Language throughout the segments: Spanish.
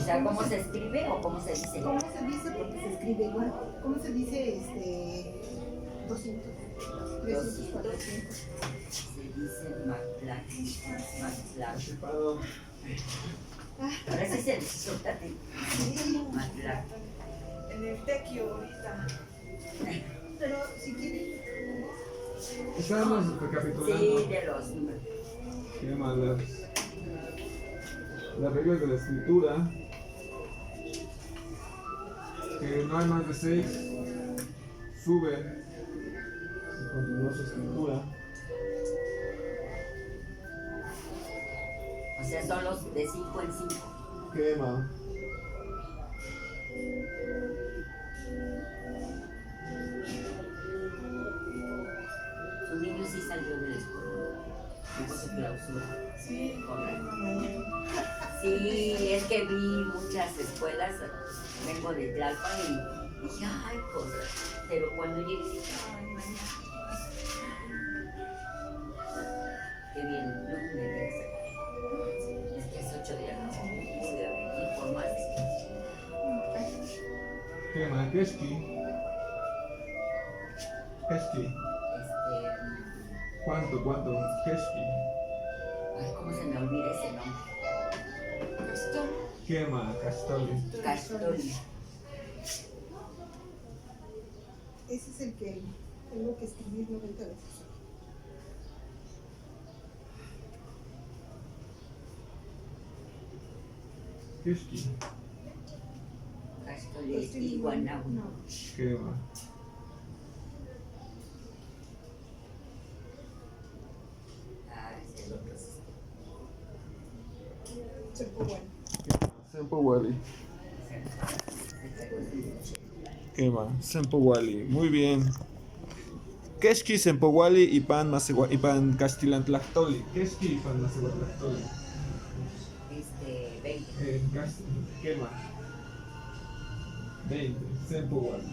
sea, ¿cómo se escribe o cómo se dice? ¿Cómo se dice? Porque se escribe igual. ¿Cómo se dice 200, 300, 400? Se dice Mactlac. Ah, Ahora sí se disfrútate. sí. Mactlac. En el tequio ahorita. Pero si quieren, Estábamos recapitulando. Sí, de los números. Se llaman las reglas de la escritura. Que no hay más de 6. Sube y continúa su escritura. O sea, son los de 5 en 5. Quema. Su niño sí salió de la escuela. Tuvo su clausura. Sí, Correcto. mañana. Sí, es que vi muchas escuelas. Vengo de Tlalpan y dije, ay, pues. Pero cuando llegué dije, ay, mañana. Qué bien, no me digas. Es que es 8 días, no pude venir por más. Quema. Keski. Keski. ¿Cuánto? Keski. Ay, ¿cómo se me olvida ese nombre? Gastón. Quema. Castoli. Castoli. ese es el que tengo que escribir 90 veces. Keski. Castoli es Iguanahu. No. Quema. Ah, ese es el otro. Chapowal. Sempowali. Quema. Sempowali. Muy bien. Keski, Sempowali y pan Castilantlactoli. Keski y pan Macehuatlactoli. 20. Quema. 20. Sempowali.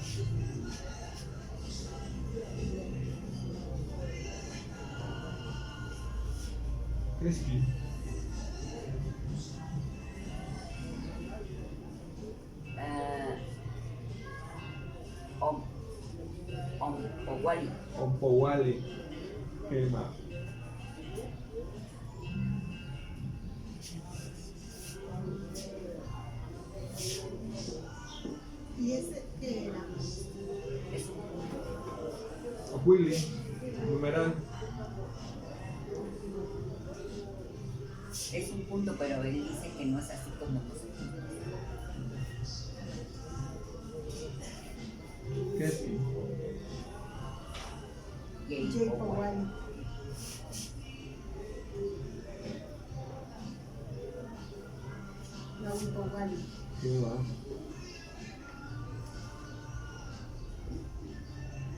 Keski. Owali. Ompowali. Quema. ¿Y ese qué era? Es un Ohuili. Numeral. Es un punto, pero él dice que no es así como nosotros. Keski. Chapowal. Naumpowal. Quema.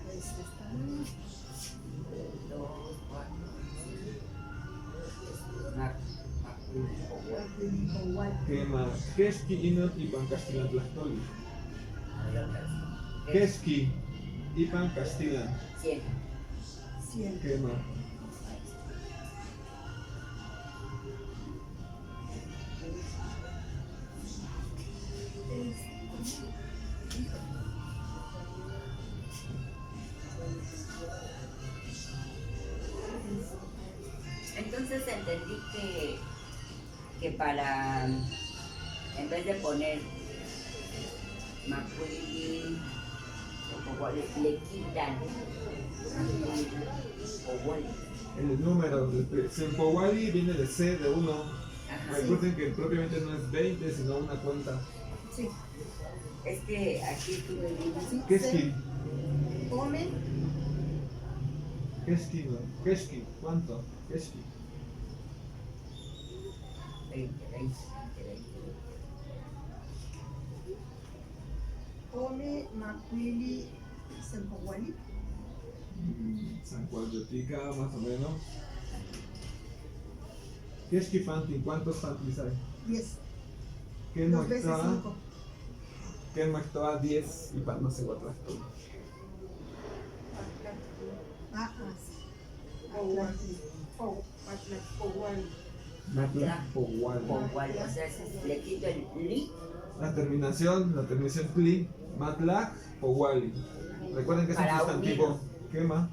Este está. 2, 4, 5. Naumpowal. Quema. Keski Inot y pan Castilantlactoli. Keski y pan Castilan. 100. 100. Quema. Entonces entendí que para, en vez de poner Macuili o Owali, le quitan Owali. El número de Sempowali viene de C, de 1. Ajá. Recuerden que propiamente no es 20, sino una cuenta. Sí. Es que aquí estuve viendo. Sí. Keski. Come. Keski, no. Keski. ¿Cuánto? Keski. 20. Come Macuili Sempowali. San Cuadrotica, más o menos. Keski Fantin. ¿Cuántos Fantins hay? 10. ¿Qué 2 veces Mactoa? 5. ¿Qué Mactoa? 10 y pan Macehuatlactoli. Ah, sí. Owal. Oh. Owal. Matla Powali. Powali, o sea, le quito el li. La terminación pli, Matla Powali. Recuerden que es un Para sustantivo. unirlo. Quema.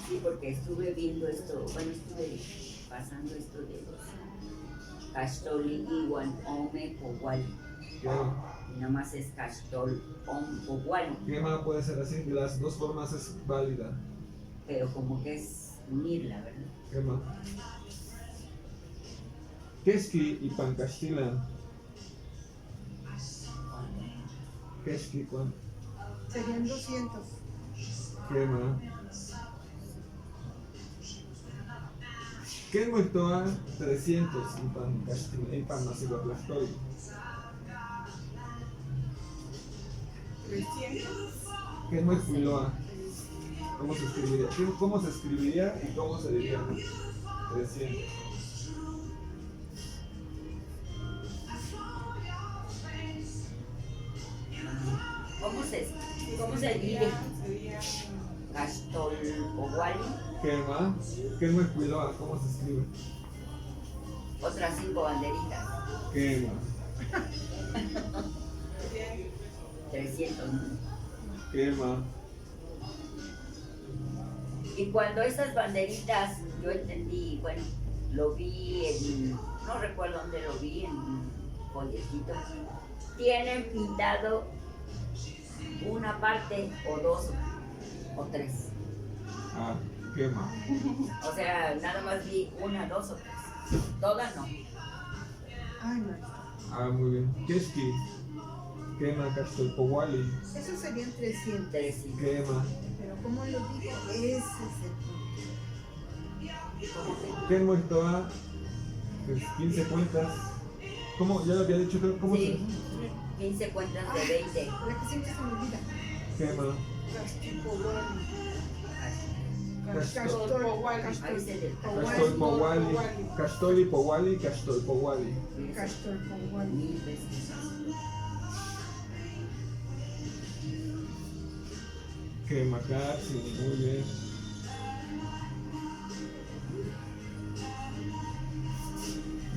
Sí, porque estuve viendo esto, bueno, estuve pasando esto de los Castoli, Iwan, Ome, Powali. Quema. Y nada más es Castol, Powali. Quema puede ser así. Las dos formas es válida. Pero como que es unirla, ¿verdad? Quema. Keski y Pancastilan. Keski, ¿cuánto? Serían 200. Quema. ¿Qué muerto 300 y Pancastilan y Panaciguatlastoli? 300. ¿Qué muerto ¿Cómo se escribiría? ¿Cómo se escribiría y cómo se diría? 300. ¿Cómo se dice? Sería Castol, Powali. Quema. ¿Qué muerto ¿Cómo se escribe? Otras 5 banderitas. Quema. 300, ¿no? Quema. Y cuando esas banderitas, yo entendí, bueno, lo vi no recuerdo dónde lo vi, en un folletito, tienen pintado una parte o dos o tres. Ah, quema. O sea, nada más vi una, dos o tres. Todas no. Ay, no. Ah, muy bien. Keski. Quema, Castolpowali. Esos serían 300. 300. Quema. Pero como lo digo, ese es el punto. ¿Qué muerto 15 cuentas? ¿Cómo? Ya lo había dicho, creo. ¿Cómo Sí, 15 cuentas de 20. La que siempre se me olvida. se quema? Castolpowali. Ahí se le Castolpowali. Castoli Powali, Castolpowali. Castolpowali. 1000 veces. Quema, casi, muy bien.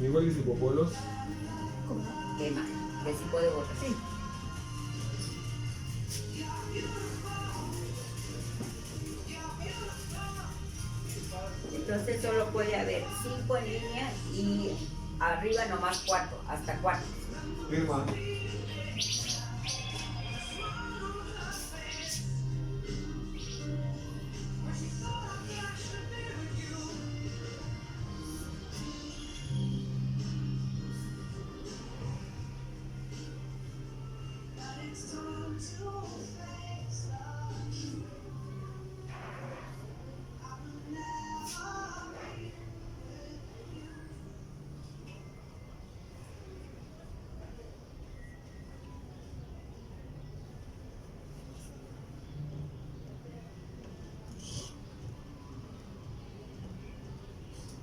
Igual y popolos. ¿Cómo? Quema, que sí puede votar. Sí. Entonces solo puede haber 5 en línea y arriba nomás 4, hasta 4. Quema.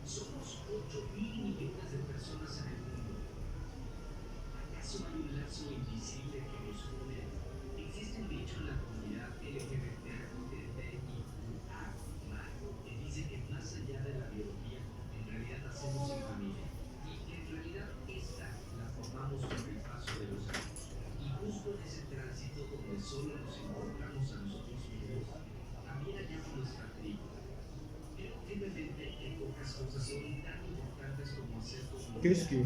Somos 8.000 millones de personas en el mundo. ¿Acaso hay un lazo invisible que nos une? Existe un dicho en la comunidad LGBTQIA+, que dice que más allá de la biología, en realidad nacemos en familia. Y que en realidad esta la formamos con el paso de los años. Y justo en ese tránsito donde solo nos encontramos a nosotros mismos, también hallamos nuestra tribu. Pero firmemente que pocas cosas son tan importantes como hacer comunidad. Keski.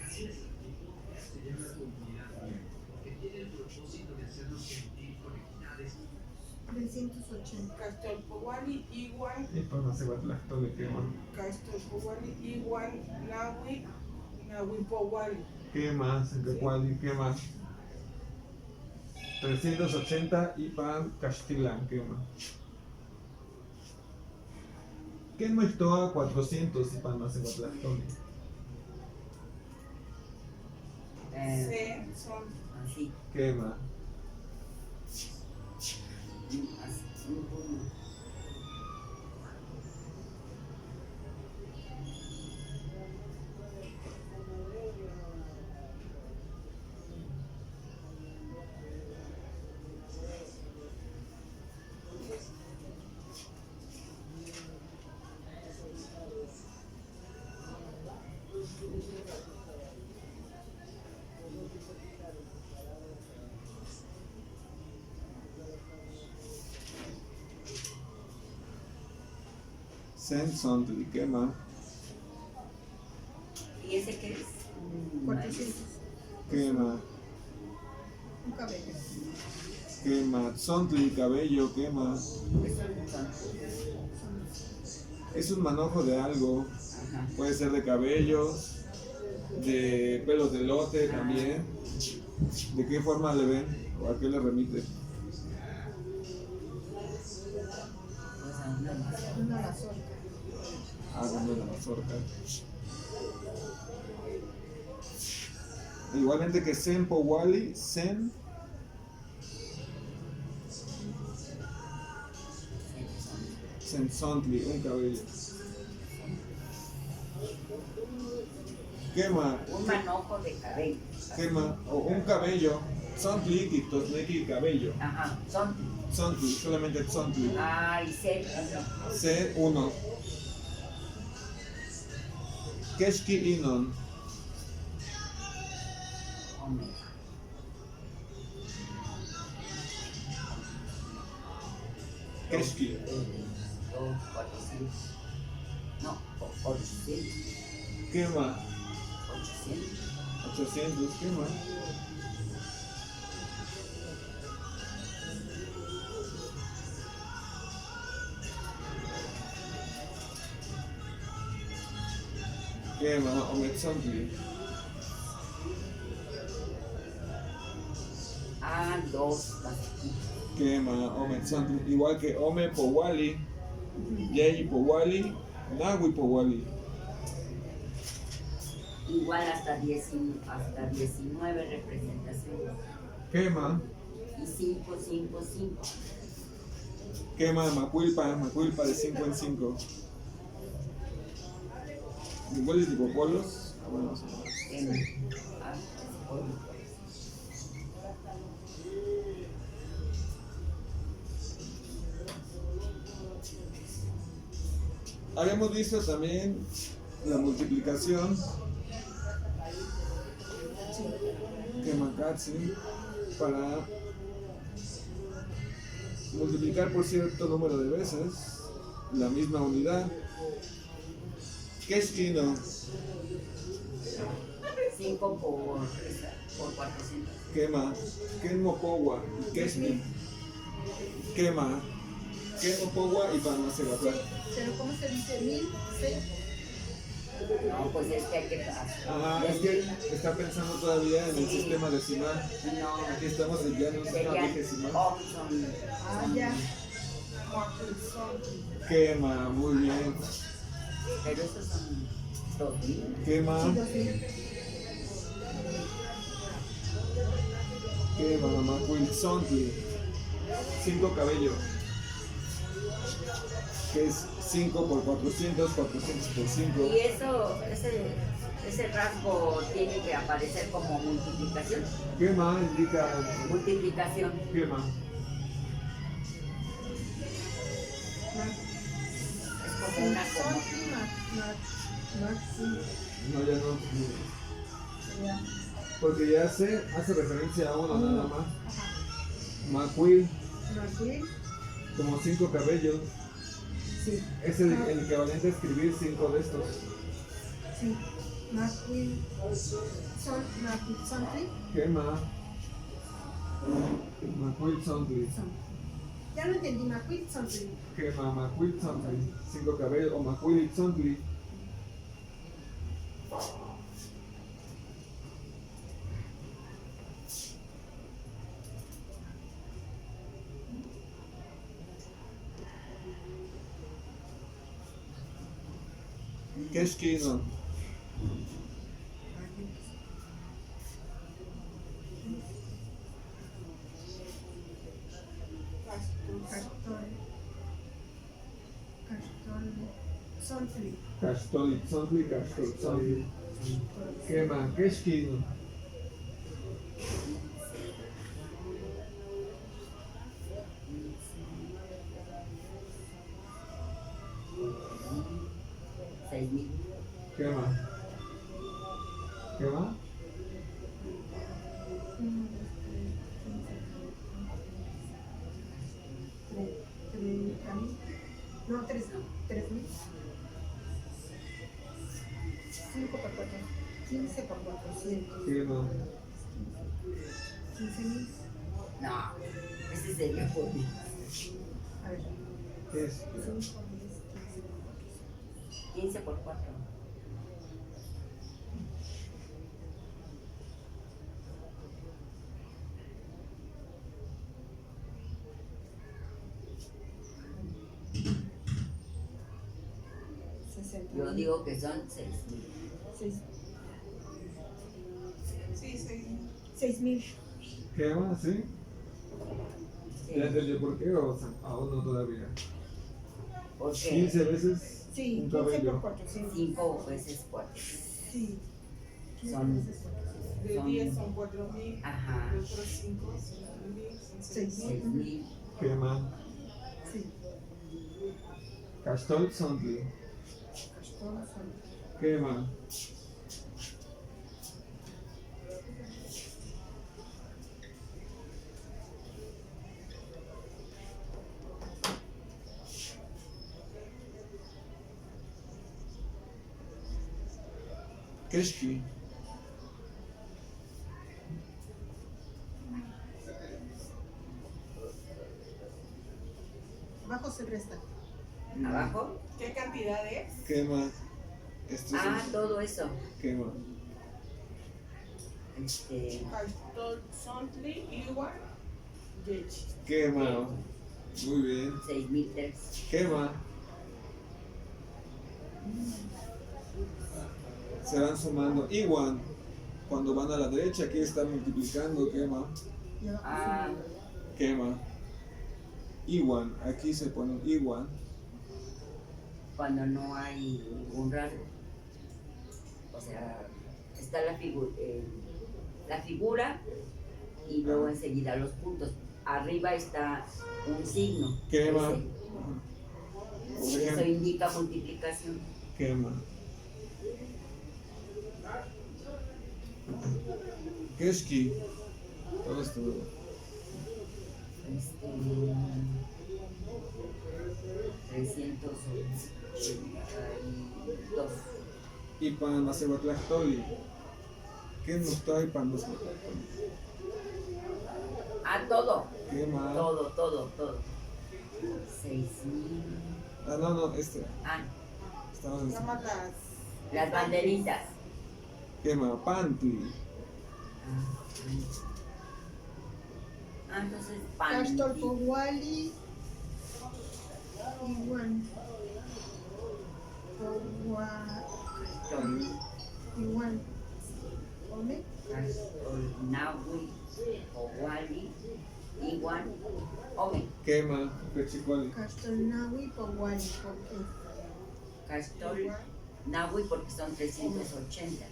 Así es, mi podcast se llama Comunidad Mía, porque tiene el propósito de hacernos sentir conectados. 380. Castolpowali, Iwan, Y Panaciguatlastoli quema. Castolpowali, Iwan, Nahui, Nahuipowali. Quema, Senquecuali, quema. 380 y Pan Castilan, quema. ¿Qué muerto 400 y Panaciguatlastoli? C son Así. Quema. Así. Sensontli, quema. ¿Y ese qué es? 400. Quema. Un cabello. Quema. Tzontli, cabello, quema. Es un manojo de algo. Ajá. Puede ser de cabellos, de pelos de elote también. ¿De qué forma le ven? ¿O a qué le remite? Pues a una más. Una mazorca. Ah, dando la mazorca. Igualmente que Sen Powali, Sen Sensontli, un cabello. Quema, Un manojo de cabello. quema, o un cabello. Tzontli, Titosneki, cabello. Ajá, son. Tzontli, solamente Tzontli. Ah, y ser. C1. Keshki Inon. Hombre. Keshki. 400. No, 800. Quema. 800. 800, quema. Quema, Ometzontli. Ah, 2. Quema, Ometzontli. Igual que Ome Powali, Yeyi Powali, Nahui Powali. Igual hasta 19 representaciones. Quema, Y 5, 5, 5. quema, Macuilpa de 5 en 5. Iguales de popolos. Ah, bueno, vamos a ver. Habíamos visto también la multiplicación. Kemakatsi, para multiplicar por cierto número de veces la misma unidad. Keshkino, 5 por 400. quema, Kenmopowa y Keshki. Quema, Kenmopowa y Panacebata. Pero ¿cómo se dice? 1000, 6. No, pues es que hay que Ah, es que está pensando todavía en el sistema decimal. No, Aquí estamos ya en un sistema serían vigesimal. son. Ah, ya. Quema, muy bien. Pero esos son 2000. Quema, Sí, 2000. quema, Macuilzontli. 5 cabellos. Que es 5 por 400, 400 por 5. Y eso, ese rasgo tiene que aparecer como multiplicación. Quema indica Multiplicación. quema. Es como una como. No, ya no. Porque ya hace referencia a uno nada más. Macuil, como 5 cabellos. Sí, Es el equivalente a escribir 5 de estos. sí. Macuilzontli. Quema. Macuilzontli. Ya lo entendí, Macuilzontli. Quema, Macuilzontli. 5 cabellos o Macuilzontli. Keshkino. Kastolitzontli, Kastolitzontli. Quema, Keshkino. Quema. Quema. No, 3.000. 15 por 400. Quema. 15,000. No, ese sería por mí. A ver. ¿Qué es? 5 por 10, 15 por 400. 15 por 4. Yo digo que son 6,000. 6,000. ¿Quema? ¿Sí? Sí. ¿Ya entendió por qué o aún no todavía? Porque 15 veces Sí, un 15 por cabello. 400. 5 veces 4. Sí. 15 Son- veces 400. De Son- 10 son 4,000, Ajá. de otros 5 son 1,000, son 6,000. 6,000. Quema. Sí. Castol Sondli. Castón son. Quema. Keshki. Abajo se resta. Abajo. ¿Qué cantidad es? Quema. Esto Ah, es todo eso. quema. Castol Sondli, igual, Yechi. Quema. Muy bien. 6,003. Quema. Se van sumando. Igual. Cuando van a la derecha, aquí están multiplicando. Quema. Y abajo Ah, Quema. Igual. Aquí se pone igual. cuando no hay ningún rasgo. O sea, está la figura y luego enseguida los puntos. Arriba está un signo. Quema. Ese. Por Eso ejemplo, indica multiplicación. quema. Keshki. Todo esto. 382. Ipan Masehuatlactoli. ¿Qué nos trae pan los Ah, todo. Quema. Todo. 6,000. Ah, no, este. Ah, Estamos en Nada más las banderitas. quema. Panti. Ah, entonces Castor Panti. Powali. Igual. Powali. Igual. Ome. Nahui, Owali, Iguan, Ome, Quema. Pechicuali. Castor Nahui Powali. ¿Por qué? Castol, Nahui porque son 380. Ya,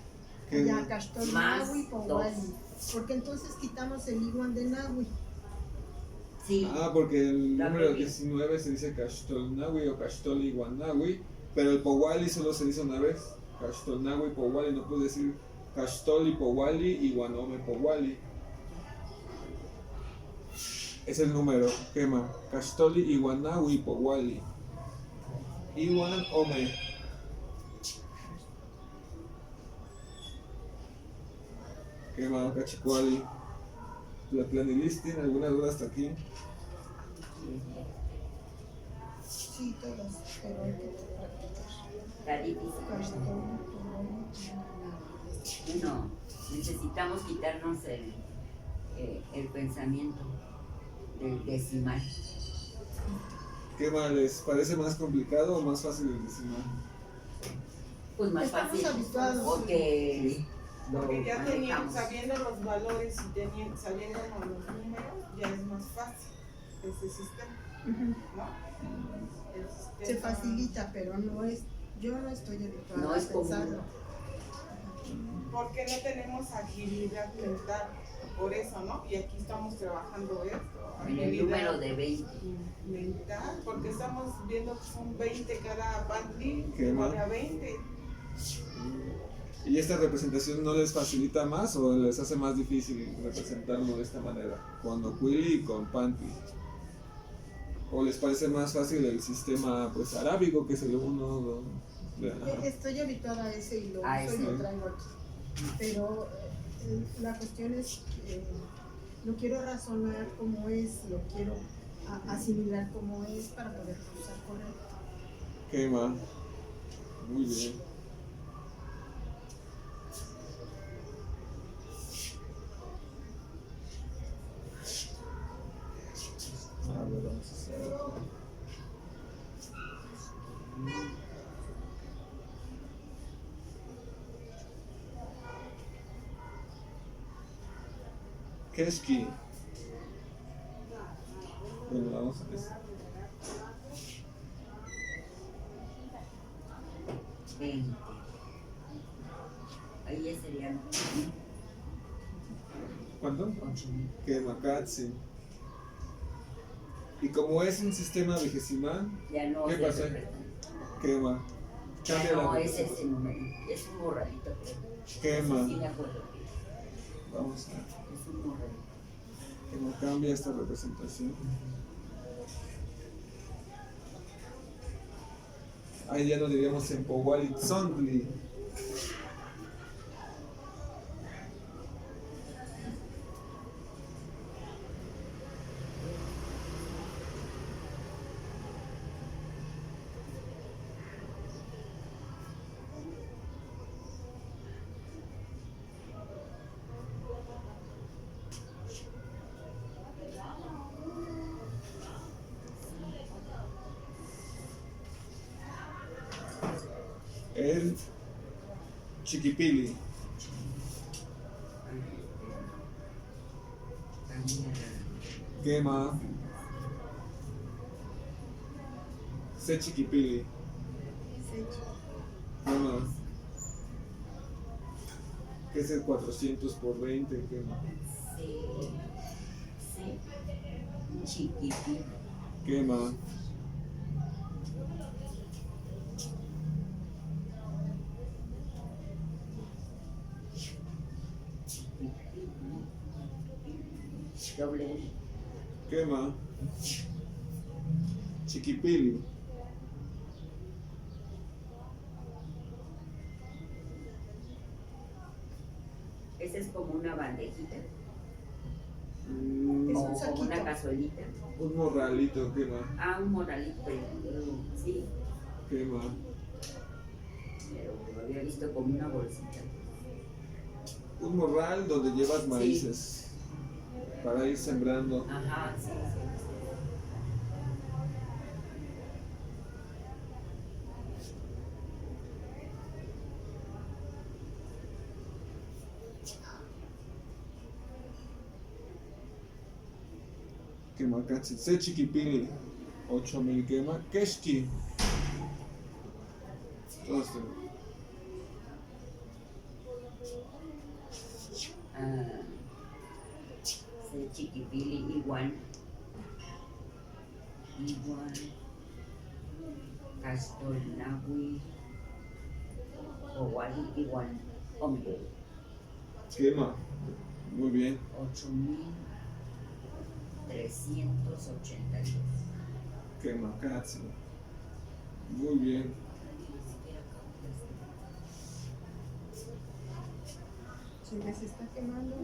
Quema. Castor Más Nahui Powali. Porque entonces quitamos el igual de Nahui. Sí, Ah, porque el La número provi- 19 se dice Cashtolnawi o Cashtoliguanawi, pero el Powali solo se dice una vez. Cashtolnawi Powali, no puedes decir Cashtoli Powali y Guanome Powali. Es el número, quema. Cashtoli Iguanawi Powali. Iwan Ome. Quema, Cachicuali. Tlatlanilistin, ¿alguna duda hasta aquí? Sí, todas. Pero hay que practicar. está difícil. Castor Powali. No, necesitamos quitarnos el pensamiento del decimal. ¿Qué más? ¿Les parece más complicado o más fácil el decimal? Pues más Estamos fácil, habituados. porque Porque ya manejamos. sabiendo los valores y sabiendo los números, ya es más fácil ese sistema, Ujú. ¿no? El sistema- Se facilita, pero no es. Yo no estoy habituada No a es común. pensarlo. Porque no tenemos agilidad mental, por eso, ¿no? Y aquí estamos trabajando esto. En el agilidad número de 20. mental, porque estamos viendo que son 20 cada panty, Qué mal. a 20. ¿Y esta representación no les facilita más o les hace más difícil representarlo de esta manera? Con Oquili y con Panti. ¿O les parece más fácil el sistema pues arábigo que es el uno? Ajá. Estoy habituada a ese y lo A uso y ese. lo traigo aquí. pero la cuestión es, lo quiero razonar como es, lo quiero asimilar como es para poder usar correcto. Quema. Muy bien. A ver, vamos a hacer otro. Keski. Bueno, vamos a ver. 20. Ahí ya serían ¿Cuánto? 8,000. Quema, Katsi. Y como es un sistema vigesimal, Ya no ¿qué se pasa? representa. Quema. Ya Cambia no la es ese número, es un borradito, creo. Quema. Sí, me acuerdo. Vamos a Es un borradito. que no cambia esta representación. Ahí ya no diríamos en Powali Tzontli. El Chiquipili. Quema. Se Chiquipili. Quema. ¿Qué es el 400 por 20? Quema. Sí, chiquitito. Quema. Doble L. Quema. Chiquipili. Esa es como una bandejita Es o un como saquito. una cazuelita. Un morralito, quema. Ah, un moralito, sí, Quema. pero lo había visto como una bolsita. Un morral donde llevas maíces para ir sembrando. Ajá, sí, sí. Quema, Katsi. Se Chiquipili. 8000 quema. Keski. Todos tenemos. Se chiquipili igual. Castolnahui. Owari igual. Hombre, Quema. Muy bien. 8,382. Quema, Katsi. Muy bien. Se les está quemando.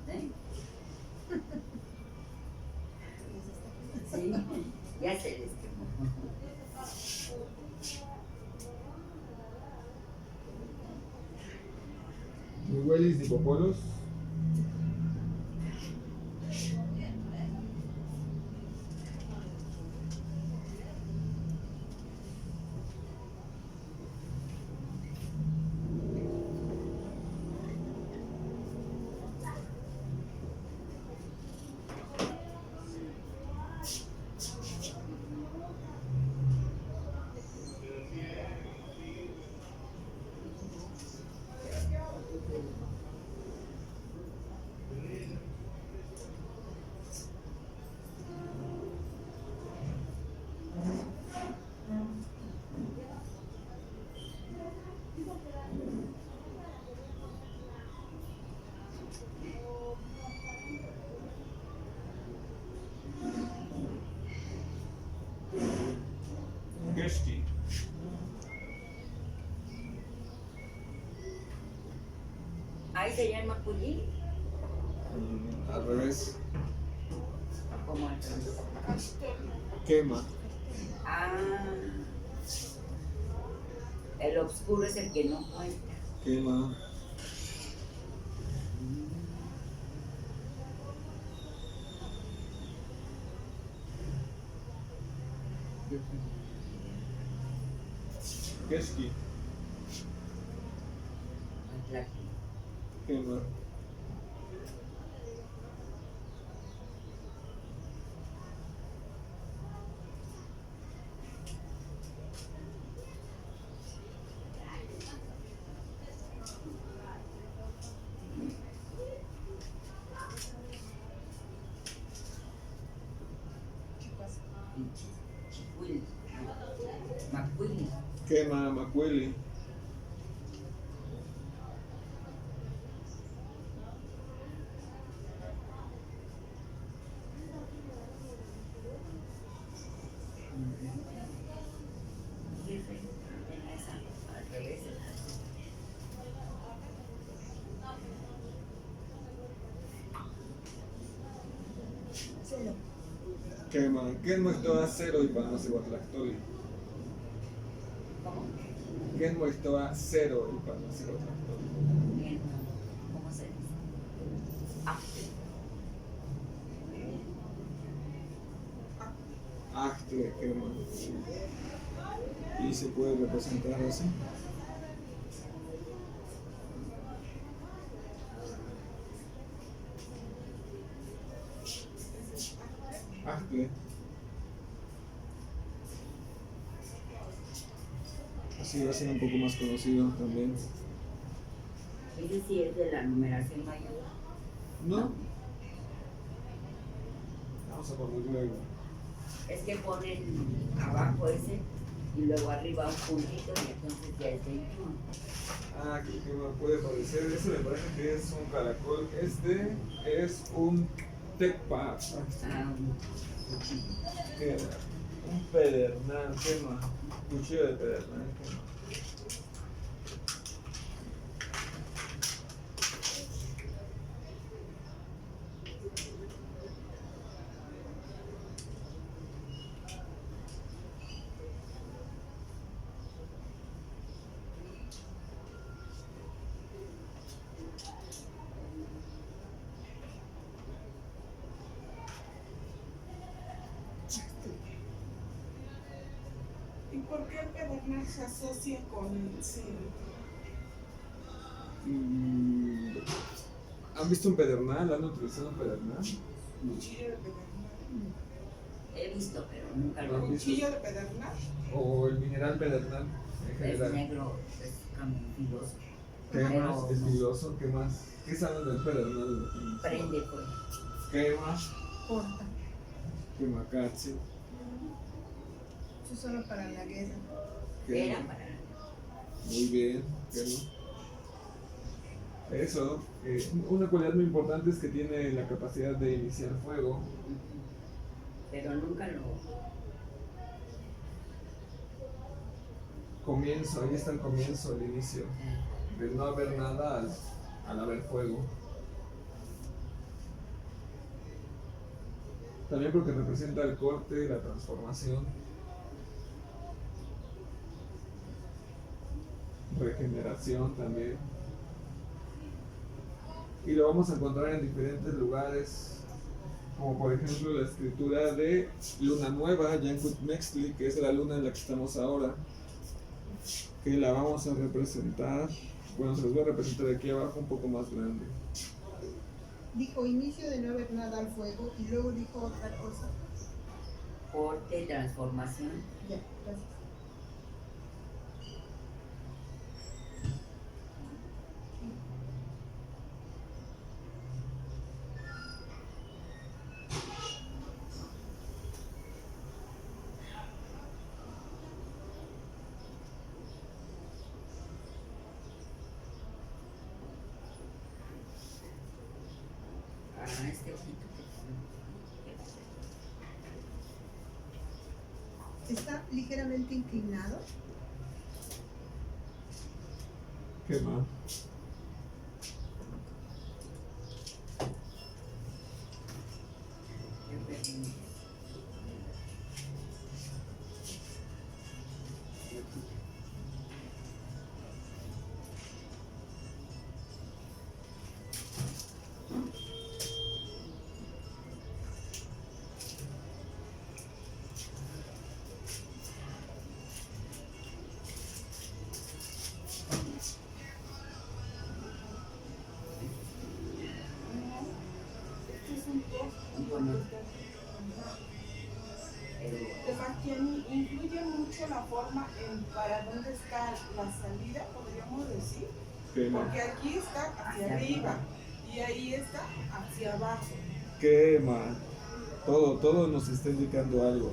¿Eh? Se les está quemando. Sí, ya se les quemó. Huelis y popolos. Ahí sería el Macuyí, Al revés. como al revés. Quema. Ah, el oscuro es el que no cuenta. Quema. Keski. Atlaqui. Quema. Chicuil. Macuili. Quema. Macueli. Al revés. Cero. Quema. Ken Moistoa cero y Panasihuatlactoli. ¿Cómo? Ken Moistoa cero y Panasihuatlactoli. Bien. ¿Cómo se dice? Ah, Actle, quema. Y se puede representar así. Actle. Así va a ser un poco más conocido también. ese sí es de la numeración mayor. ¿No? Vamos a poner luego. Es que ponen abajo ese y luego arriba un puntito y entonces ya es 21. Ah, que me puede parecer. Ese me parece que es un caracol. Este es un tecpa. Ah, Un pedernal, quema. Cuchillo de pedernal, quema. ¿Y por qué el pedernal se asocia con el cielo? ¿Han visto un pedernal? ¿Han utilizado un pedernal? Cuchillo de pedernal. he visto, pero nunca ¿Lo lo han he visto? Cuchillo de pedernal. O el mineral pedernal en Es general. negro, es filoso. ¿Qué Pero más? Es filoso. ¿Qué más? ¿Qué saben del pedernal? prende, pues. ¿Qué más? Corta. Quemacatsi. Eso es solo para la guerra. Era para. Muy bien. Quema. Eso. Una cualidad muy importante es que tiene la capacidad de iniciar fuego. Pero nunca lo. Comienzo, ahí está el comienzo, el inicio. De no haber nada al haber fuego. También porque representa el corte, la transformación, regeneración también. Y lo vamos a encontrar en diferentes lugares, como por ejemplo la escritura de Luna Nueva, Yankut Mextli, que es la luna en la que estamos ahora, que la vamos a representar, bueno, se los voy a representar aquí abajo un poco más grande. Dijo inicio de no haber nada al fuego y luego dijo otra cosa. Corte, transformación. Ya, gracias. Este ojito que Está ligeramente inclinado. ¿Qué más? imponente. Ajá. Pero Sebastián, influye mucho la forma en para dónde está la salida, podríamos decir, Quema. porque aquí está hacia arriba y ahí está hacia abajo. Quema. Todo nos está indicando algo.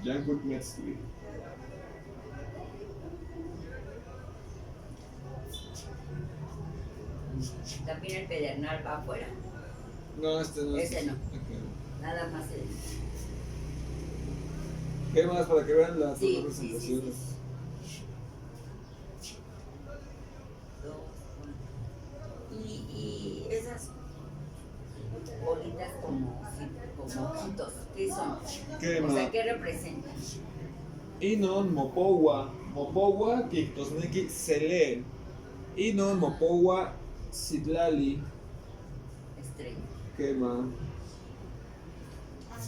Jan-Kurt Metzli. también el pedernal va afuera. No, este no. Ese no. Ok. Nada más el. ¿Qué más para que vean las Sí, dos sí, sí, representaciones? Y esas bolitas como puntos, ¿qué son? ¿Qué O más? sea, ¿qué representan? Inon Mopowa. Mopowa Kiktosneki Selen. Inon Mopowa Sitlali. Estrella. ¿Qué más?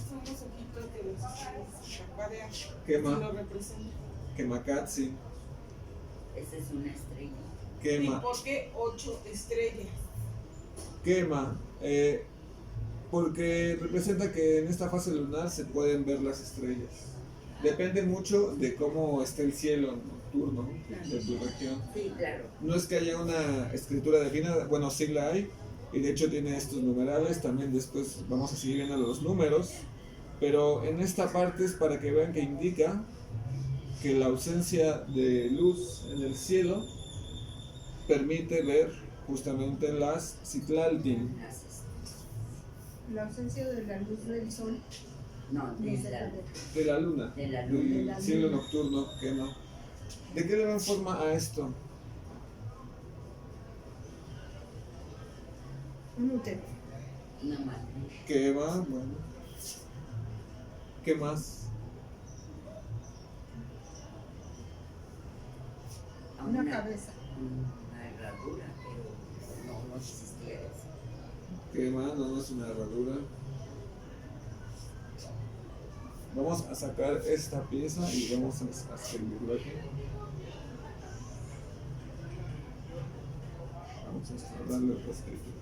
Son los ojitos de los estrellas, parpadean. ¿Qué Si más? lo representan. Kemakatsi. Esa es una estrella. ¿Qué ¿Y más? por qué 8 estrellas? Quema, porque representa que en esta fase lunar se pueden ver las estrellas. Depende mucho de cómo esté el cielo nocturno de tu región. Sí, claro. No es que haya una escritura definida, bueno, sí la hay, y de hecho tiene estos numerales, también después vamos a seguir viendo los números, pero en esta parte es para que vean que indica que la ausencia de luz en el cielo permite ver justamente las Citlaltin. La ausencia de la luz del sol No, no de se la, puede. De la luna, de la del luna. De la cielo luna. nocturno, que no. ¿De qué le dan forma a esto? Un útero. Una madre. ¿Qué va? Bueno. ¿Qué más? Una cabeza. Una herradura, pero no existía eso. ¿Qué más? No, no es una herradura. Vamos a sacar esta pieza y vamos a seguirlo aquí. vamos a darle otra escritura.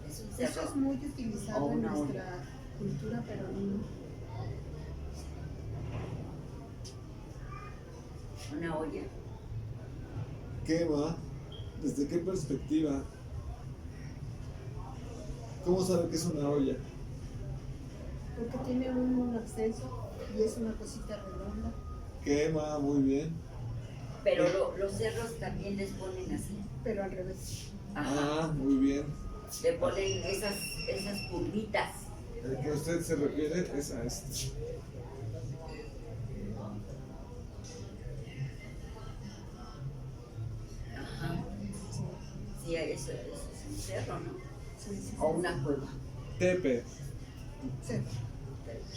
Es un Eso cerro. es muy utilizado O en una nuestra cultura, pero Una olla. Quema. ¿Desde qué perspectiva? ¿Cómo sabe que es una olla? porque tiene un acceso y es una cosita redonda. Quema, muy bien. Pero los cerros también les ponen así. Pero al revés. Ajá. Ah, muy bien. Le ponen esas curvitas. El que usted se refiere es a este. Ajá. Sí, eso es un cerro, ¿no? Sí, sí, sí. O una cueva. Tepe. Sí.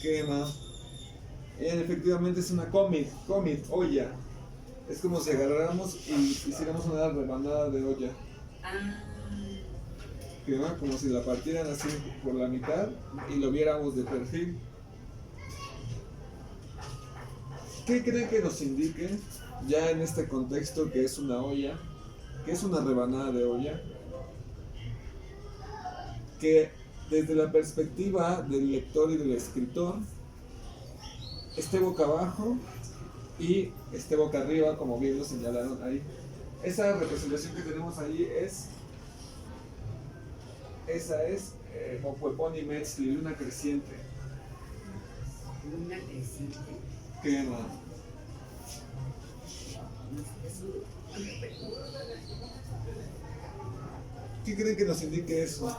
Quema. Efectivamente es una comid, olla. Es como si agarráramos y hiciéramos una rebanada de olla. Ah, Quema, como si la partieran así por la mitad y lo viéramos de perfil. ¿Qué creen que nos indique ya en este contexto que es una olla, que es una rebanada de olla? Que desde la perspectiva del lector y del escritor esté boca abajo y esté boca arriba, como bien lo señalaron ahí. Esa representación que tenemos ahí es Mocueponi Metzli, luna creciente. luna creciente. Quema. ¿Qué creen que nos indique eso?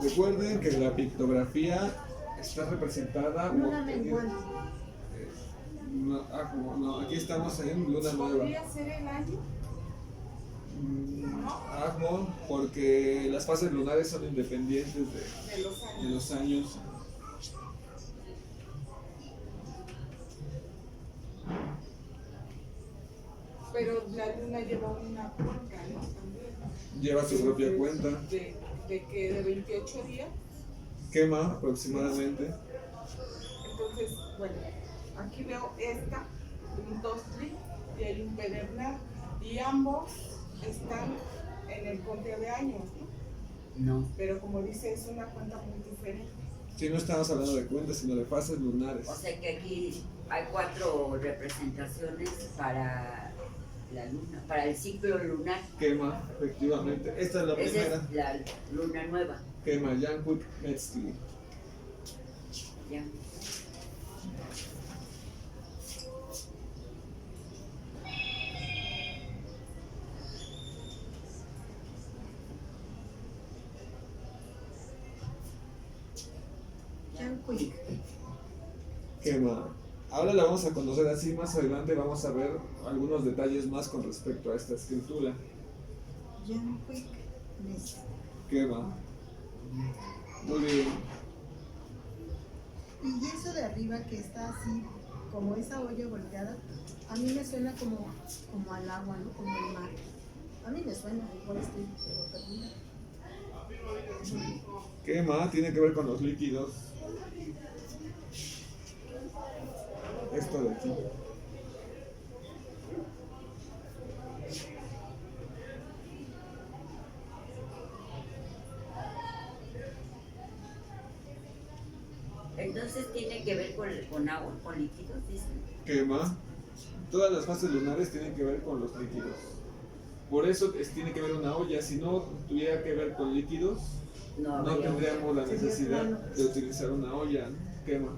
Recuerden que la pictografía está representada Luna menguante. no, aquí estamos en luna nueva. ¿Podría ser el año? No, porque las fases lunares son independientes De los de años. los años. Pero la luna lleva una cuenca, ¿no? También. Lleva su propia cuenta. De que de 28 días. Quema aproximadamente. Entonces, bueno, aquí veo esta, un Tostli y hay un Pedernal. Y ambos están en el conteo de años, ¿no? No. Pero como dice, es una cuenta muy diferente. Si no estamos hablando de cuentas, sino de fases lunares. O sea que aquí hay 4 representaciones para la luna, para el ciclo lunar. Quema, efectivamente. Esta es la Esa primera. es la luna nueva. Quema, Yankuik Metzli. Ya. Yanquic. Quema. Ahora la vamos a conocer así, más adelante vamos a ver algunos detalles más con respecto a esta escritura. Yanquic Mes. Quema. Muy bien. Y eso de arriba que está así, como esa olla volteada, a mí me suena como al agua, ¿no? Como el mar. A mí me suena, igual estoy pero perdida. Quema tiene que ver con los líquidos. Esto de aquí. Entonces tiene que ver con agua, con líquidos, dicen. Quema. Todas las fases lunares tienen que ver con los líquidos. Por eso tiene que ver una olla. Si no tuviera que ver con líquidos, no habría tendríamos la Sería necesidad plano. de utilizar una olla. ¿No? Quema.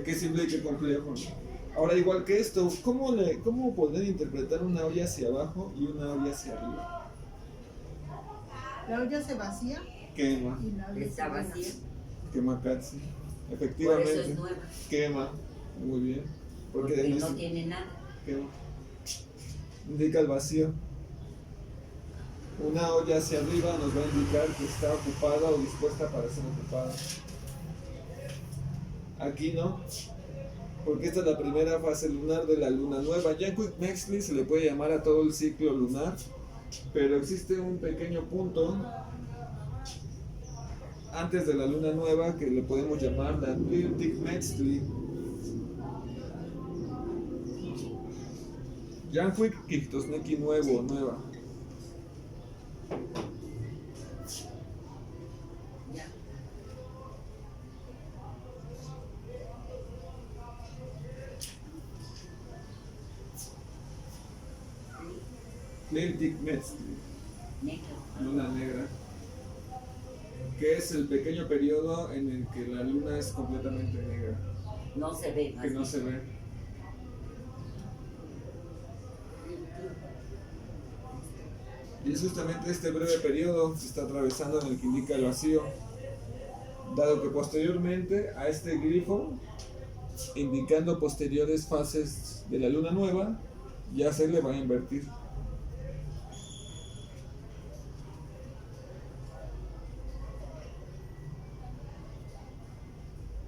Qué simple y qué complejo, ¿no? Ahora, igual que esto, ¿cómo poder interpretar una olla hacia abajo y una olla hacia arriba? La olla se vacía Quema. y la olla está se llena. vacía, Quema Katsi. por eso es Efectivamente. nueva, Quema. Muy bien. porque en no ese- tiene nada. quema. Indica el vacío. Una olla hacia arriba nos va a indicar que está ocupada o dispuesta para ser ocupada. Aquí no, porque esta es la primera fase lunar de la luna nueva. Janquik Mextli se le puede llamar a todo el ciclo lunar, pero existe un pequeño punto antes de la luna nueva que le podemos llamar la Tliltic Mextli. Janquik Quichtosnequi nuevo, nueva. Ya. Tliltic Mextli, Negro. luna negra, que es el pequeño periodo en el que la luna es completamente negra, No se ve más que no bien. se ve. Y es justamente este breve periodo que se está atravesando en el que indica el vacío, dado que posteriormente a este glifo, indicando posteriores fases de la luna nueva, ya se le va a invertir.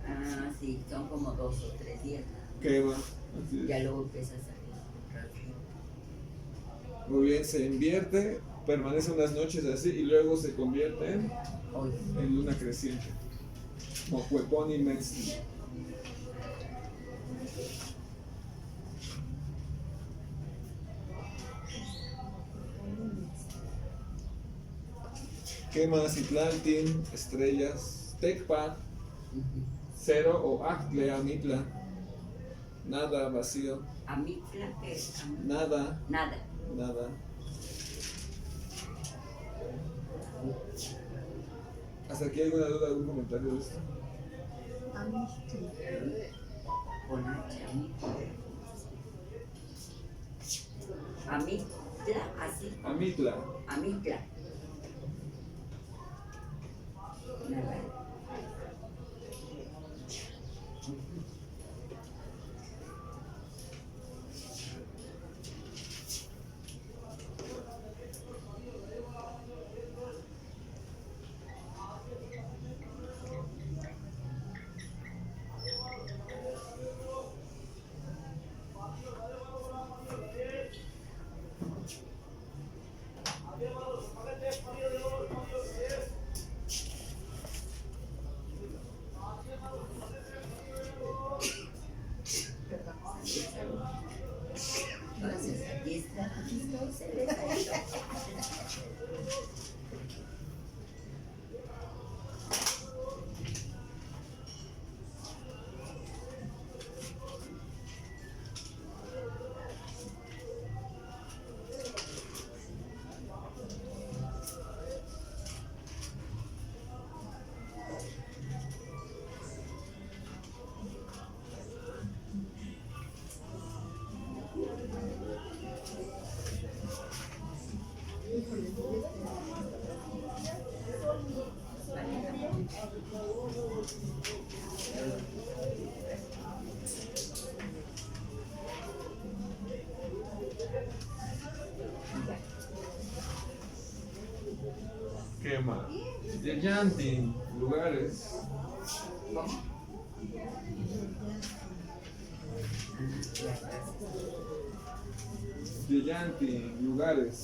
Ah, sí, son como 2 o 3 días. ¿Qué va? Así es. Ya luego empiezas a ver. Muy bien, se invierte, permanece unas noches así y luego se convierte Hoy. en luna creciente. Mocueponi Mextli. ¿Qué más? Itlaltin, estrellas, Tecpa, cero o Actle, Amitla. Nada, vacío. Amitla, que es Nada, nada. nada. ¿Hasta aquí alguna duda, algún comentario de esto? Amistri. Con H, Amitla, así. Amitla. Amitla. Nada. Entonces, aquí está. Se le salió. ¿Qué más? Yeyantin, lugares. ¿Cómo? Yeyantin, lugares.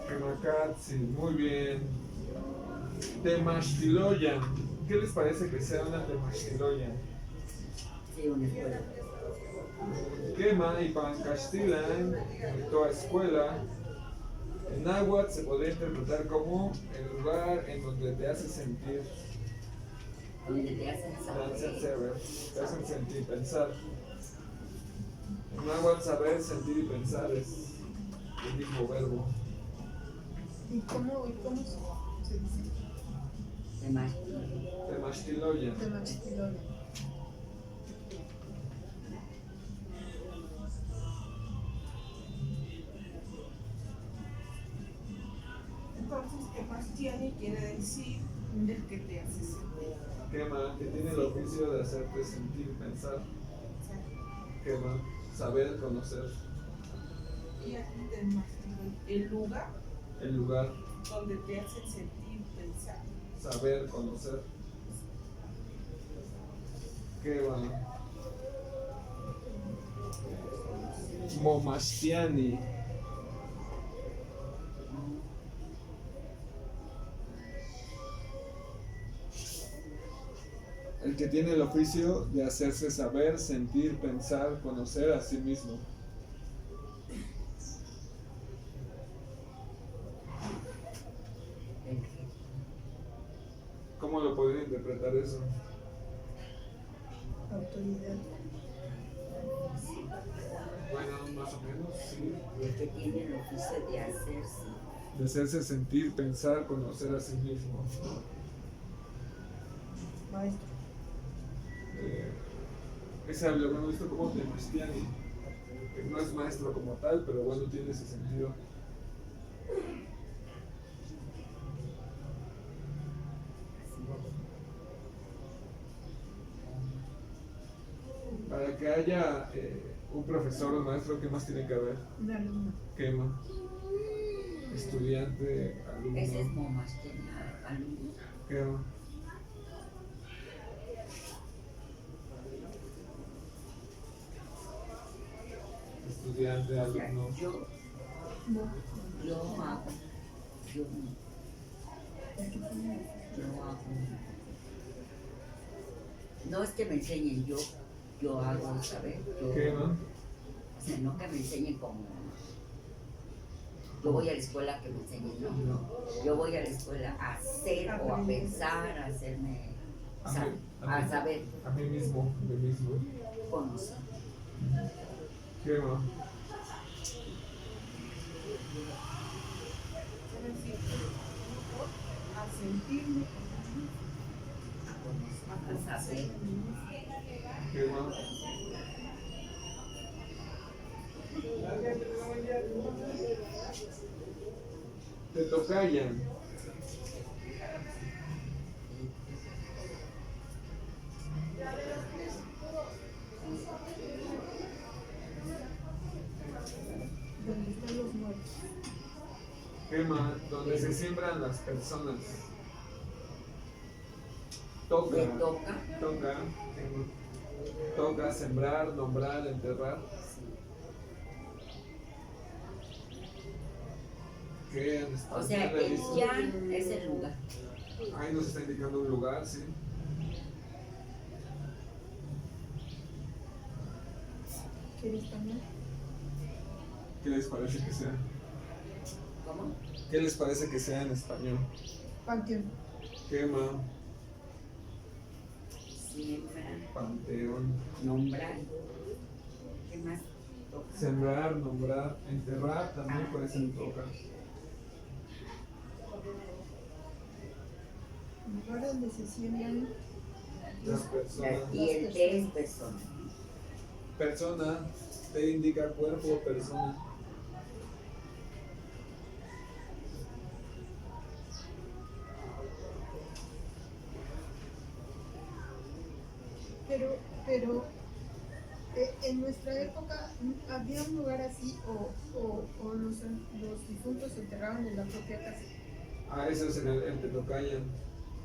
Kemakatsi, muy bien. Temachtiloyan. ¿Qué les parece que sea una Temachtiloyan? Sí, una escuela. Quema y Pancastilan, toda escuela. En náhuatl se podría interpretar como el lugar en donde te hace sentir, Donde te hacen saber. te hacen sentir, pensar. En náhuatl saber, sentir y pensar es el mismo verbo. ¿Y cómo se dice? Demás. Temachtiloyan. Temachtiloyan. Entonces, ¿qué más tiene? Quiere decir el que te hace sentir. Quema, que tiene el oficio de hacerte sentir, pensar. Quema, saber, conocer. Y aquí tenemos el lugar El lugar, donde te hacen sentir, pensar. saber, conocer. Quema. Momastiani. El que tiene el oficio de hacerse saber, sentir, pensar, conocer a sí mismo. ¿Cómo lo pueden interpretar eso? Autoridad. Bueno, más o menos, sí. El que tiene el oficio de hacerse. De hacerse sentir, pensar, conocer a sí mismo. Maestro. Ese lo hemos visto como Temastiani, que no es maestro como tal, pero bueno, tiene ese sentido. Para que haya un profesor o maestro, ¿qué más tiene que haber? Un alumno. Quema. Estudiante, Ese es alumno. Momastiani, alumno. Quema. Estudiante, O sea, alumno. yo No. hago, yo, Es que tiene- yo hago. No es que me enseñen, yo hago, ¿sabes? Quema. O sea, no que me enseñen como. Yo voy a la escuela que me enseñen, no. Yo voy a la escuela a hacer o a pensar, a hacerme. A saber, A mí mismo, de mismo. conocer. Quema. Quiere decir, a sentirme, A saber. Quema. Te tocayan. donde están los muertos. Quema, donde se siembran las personas. Toca. Me toca. Toca. Quema. Toca sembrar, nombrar, enterrar. Que en O sea, español le el dicen- yan es el lugar. Ahí nos está indicando un lugar, sí. ¿Qué en español? ¿Qué les parece que sea? ¿Cómo? ¿Qué les parece que sea en español? Panteón. Quema, Siembra, panteón, nombrar. ¿Qué más? Toca. sembrar, nombrar, enterrar también puede ser toca. Lugar donde se siembran Las personas. Y el T es persona. Persona, te indica cuerpo, persona. pero en nuestra época había un lugar así o los difuntos se enterraban en la propia casa. Ah, eso es en el Tetocayan.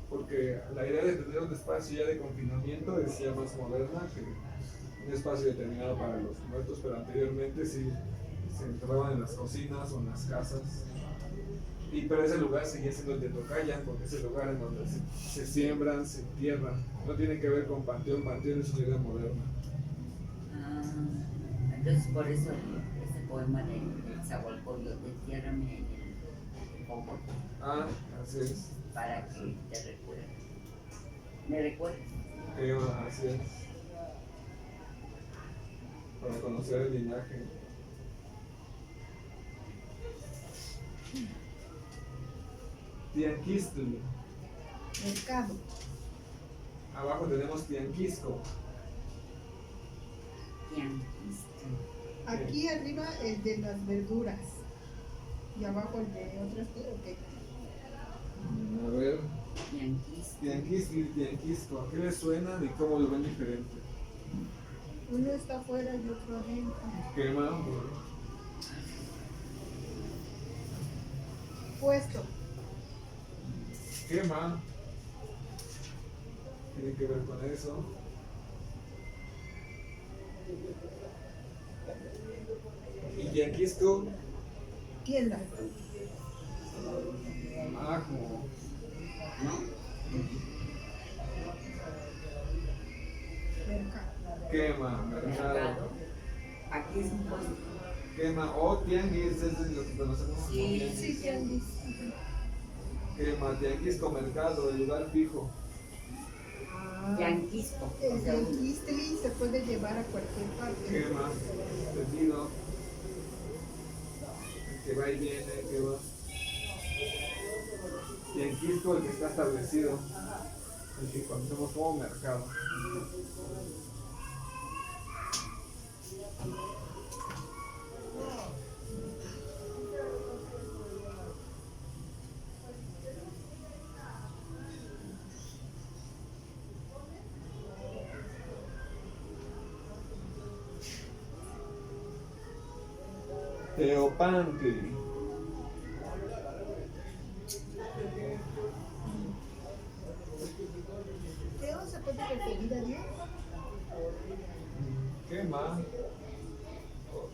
Porque la idea de tener un espacio ya de confinamiento es ya más moderna que un espacio determinado para los muertos, pero anteriormente sí se enterraban en las cocinas o en las casas. Pero ese lugar seguía siendo el Tetocayan, porque es el lugar en donde se siembran, se entierran. No tiene que ver con panteón, panteón es una idea moderna. Ah, entonces por eso ese poema de Zahualcoyotl, entiérrame en el Popote, Ah, así es. para que te recuerde. ¿Me recuerdas? Así es. Para conocer el linaje. Tianquistli. Mercado. Abajo tenemos Tianquisco. Tianquista. Aquí arriba el de las verduras y abajo el de otras cosas. Okay. A ver, Tianquistli, tianquisco. ¿A qué les suenan y cómo lo ven diferente? Uno está afuera y otro adentro. Quema. Puesto. Quema. Tiene que ver con eso. Y tianquisco. Tienda. Ajo. Mercado. Quema, mercado. Mercado. Aquí es un puesto. Quema o tianguis es lo que conocemos como Sí, tianguis. Sí, tianguis. Quema, tianguisco, mercado, el lugar fijo. Yanquisco. El tianguistli se puede llevar a cualquier parte. Quema, entendido. El que va y viene, que va. Tianguisco, el que está establecido. El que conocemos como mercado. Teopantli. Teo se puede referir a Dios. Quema.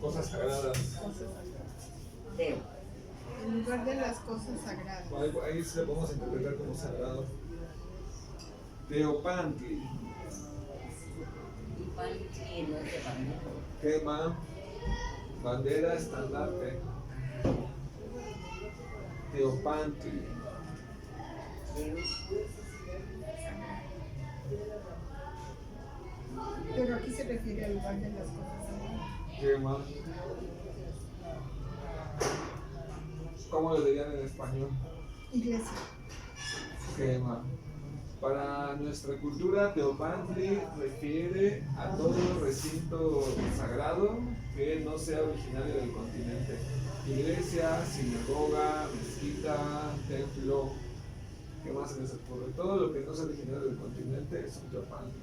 Cosas sagradas. Teo. En lugar de las cosas sagradas. Ahí se lo podemos interpretar como sagrado. Teopantli. Y Pantli no es de bandera. Quema. Bandera, estandarte. Teopantli. Teo. Pero aquí se refiere al lugar de las cosas sagradas. Quema. ¿Cómo lo dirían en español? Iglesia. Quema. Para nuestra cultura, Teopantli refiere a todo recinto sagrado que no sea originario del continente. Iglesia, sinagoga, mezquita, templo. ¿Qué más se les ocurre? Todo lo que no sea originario del continente es un Teopantli.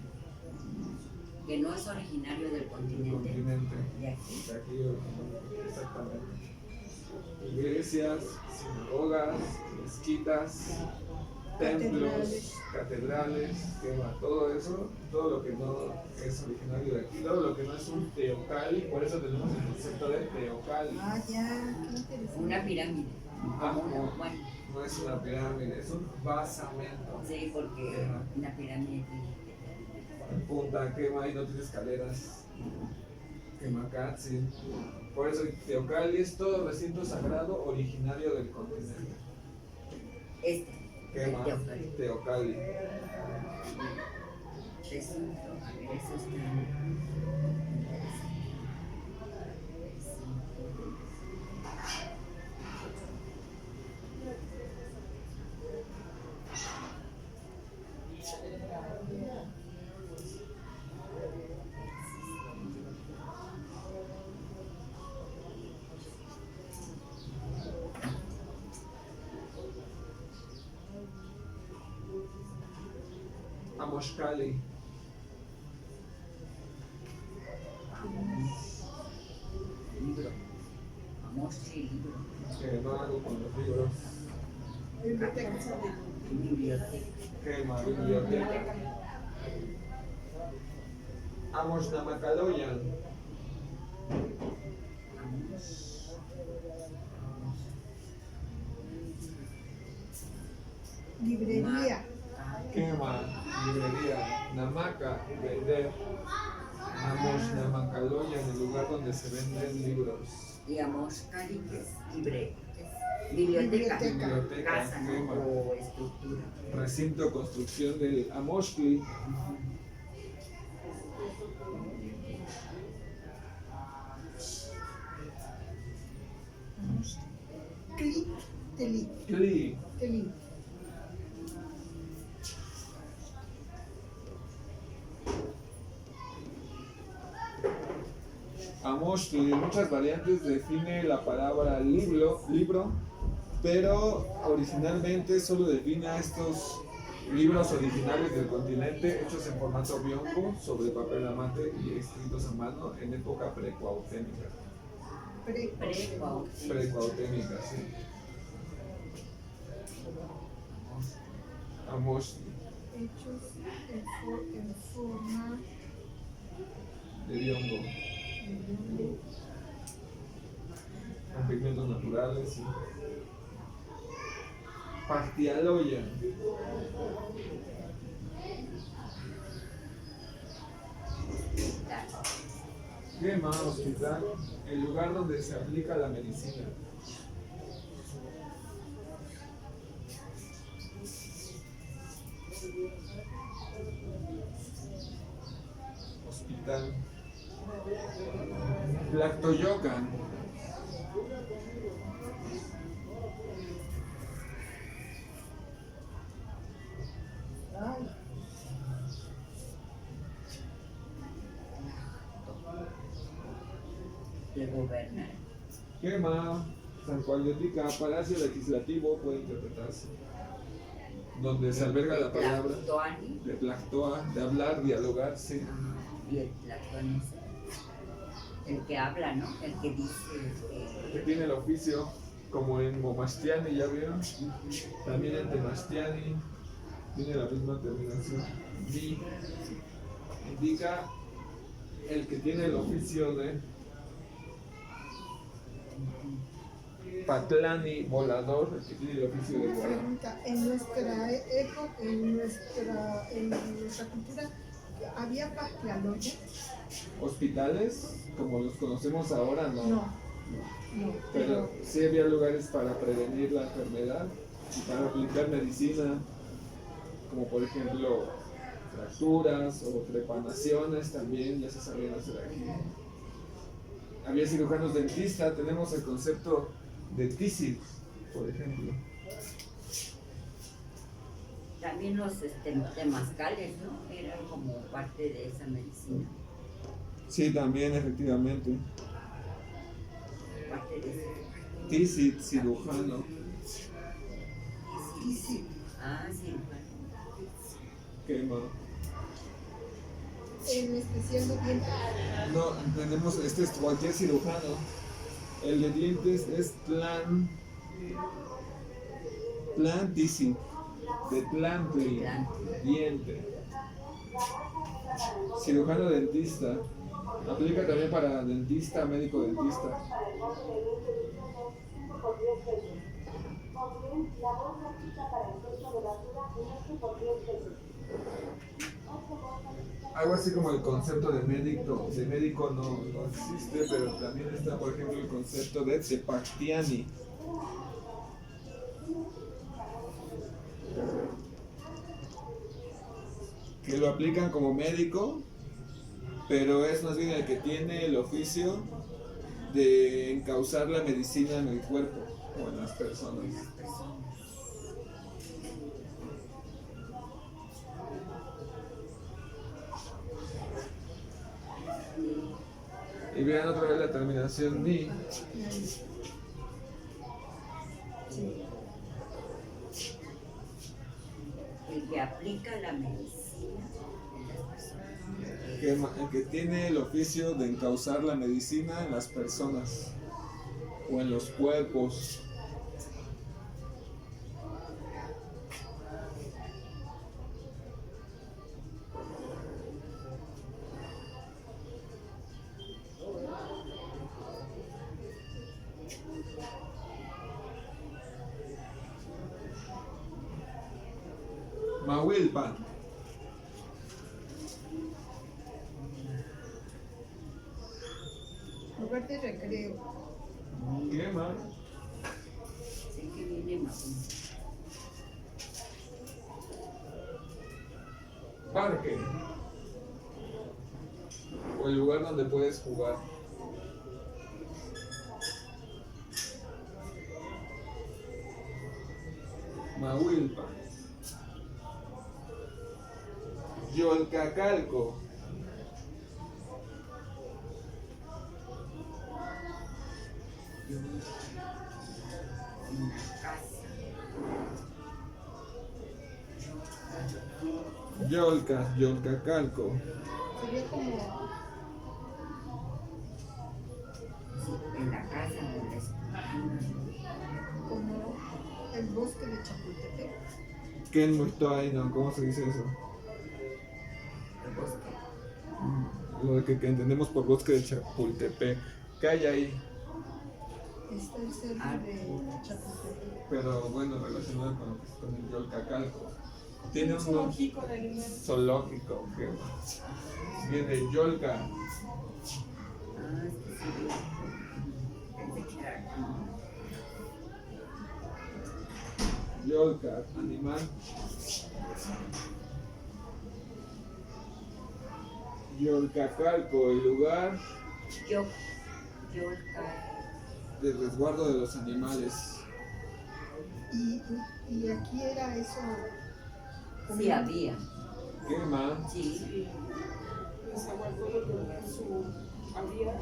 Que no es originario del Del continente. continente. De aquí. De aquí, exactamente. Iglesias, sinagogas, mezquitas, templos, catedrales, quema, todo eso, todo lo que no es originario de aquí, todo lo que no es un teocalli, por eso tenemos el concepto de teocalli. Ah, ya, qué interesante. Una pirámide. Ah, Como una- no. bueno, No es una pirámide, es un basamento. sí, porque una pirámide tiene En punta, quema y no tiene escaleras. Quemacatzi. Por eso teocalli es todo recinto sagrado originario del continente. Quema, Teocalli. teocalli. Recinto, a ver, eso está. Amoshkali. Libro. Amostri, libro. Quemado con los libros. Biblioteca. Biblioteca. Quema, biblioteca. Amos Namakaloyan. Librería. Quema, librería. Namaka, vender. Amos Namakaloyan, el lugar donde se venden libros. Y Amostri, que es libre. Es biblioteca. Biblioteca, Casa, ¿no? quema. O estructura. Recinto, construcción del Amoshkli. Cli. Teli. Kli. Teli. Amoshkli, en muchas variantes define la palabra libro, pero originalmente solo define a estos libros originales del continente hechos en formato biombo sobre papel amate y escritos a mano en época precuautémica. Precuautémica, sí. Amoshni, Hechos en forma de biombo, de con pigmentos naturales, sí. Pactialoya. ¿Qué más? Hospital, el lugar donde se aplica la medicina. Hospital. Tlactoyocan. Ay, De gobernar. ¿Qué más? San Juan de Tica, Palacio Legislativo puede interpretarse. Donde se alberga la palabra Tlactoani. de Tlactoa, de hablar, dialogar, sí. Y el Tlactoani es el que habla, ¿no? El que dice. Que tiene el oficio, como en Momastiani, ¿ya vieron? También en Temastiani tiene la misma terminación. Di indica el que tiene el oficio de Patlani, volador, el que tiene el oficio de volar. pregunta, en nuestra cultura había pactialoya. Hospitales, como los conocemos ahora, no. No, Pero sí había lugares para prevenir la enfermedad y para aplicar medicina, como por ejemplo fracturas o trepanaciones también, ya se sabían hacer aquí. Había cirujanos dentistas, tenemos el concepto de TISIT, por ejemplo. También los temazcales, ¿no? Eran como parte de esa medicina. Sí, también, efectivamente. Parte de ese. TISIT, cirujano. Ah, sí. ¿Qué más? En especial de dientes. No, tenemos, este es cualquier cirujano. El de dientes es TISIT, de plantli, diente. Cirujano dentista. Aplica también para dentista, médico dentista. Algo así como el concepto de médico no existe, pero también está, por ejemplo, el concepto de Tepactiani. Que lo aplican como médico, pero es más bien el que tiene el oficio de encauzar la medicina en el cuerpo o en las personas. Y vean otra vez la terminación ni. El que aplica la medicina en las personas. El que tiene el oficio de encauzar la medicina en las personas o en los cuerpos. Mahuilpan. Lugar de recreo. ¿Qué más? Sé que viene más. Parque. O el lugar donde puedes jugar. Mahuilpan. Yolcacalco. Una casa. Yolca, Yolcacalco. Sería como, En la casa donde es. como el bosque de Chapultepec. ¿Qué no ahí, no? ¿Cómo se dice eso? El bosque. Lo de que entendemos por bosque de Chapultepec. ¿Qué hay ahí? Está el cerro de Chapultepec. Pero bueno, relacionado con, con el Yolcacalco. Tiene un zoológico de animales. zoológico que viene Yolca. Ah, es que sí. Pensé que era aquí. Yolca, animal. Yolcacalco, el lugar Yo de resguardo de los animales. Y aquí era eso. sí había. ¿Qué más? Sí. Había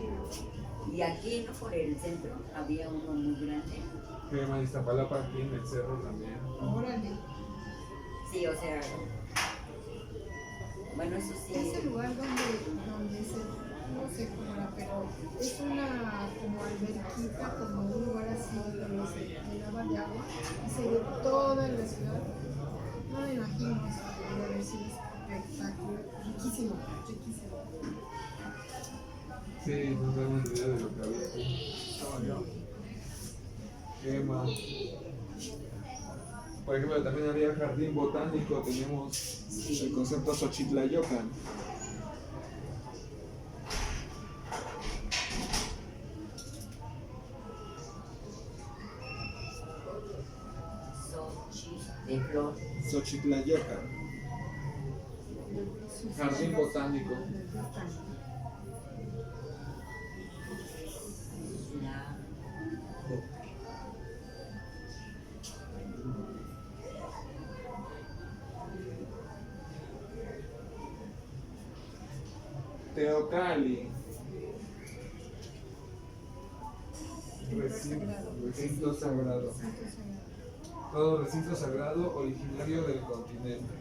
Y aquí, no por el centro, había uno muy grande. ¿Qué más? Iztapalapa aquí en el cerro también. Órale. Sí, o sea. Bueno, eso sí. Es el lugar donde se, no sé cómo era, pero es una como alberquita, como un lugar así donde se llenaba de agua y se ve toda la ciudad. No me imagino eso, debe haber sido espectacular, riquísimo, riquísimo. Sí, no tenemos idea de lo que había. ¿Qué más? Por ejemplo, también había jardín botánico, tenemos el concepto Xochitlayocan. De flor. Xochitlayocan. Jardín botánico. La. Teocalli. Recinto sagrado. Todo recinto sagrado originario del continente.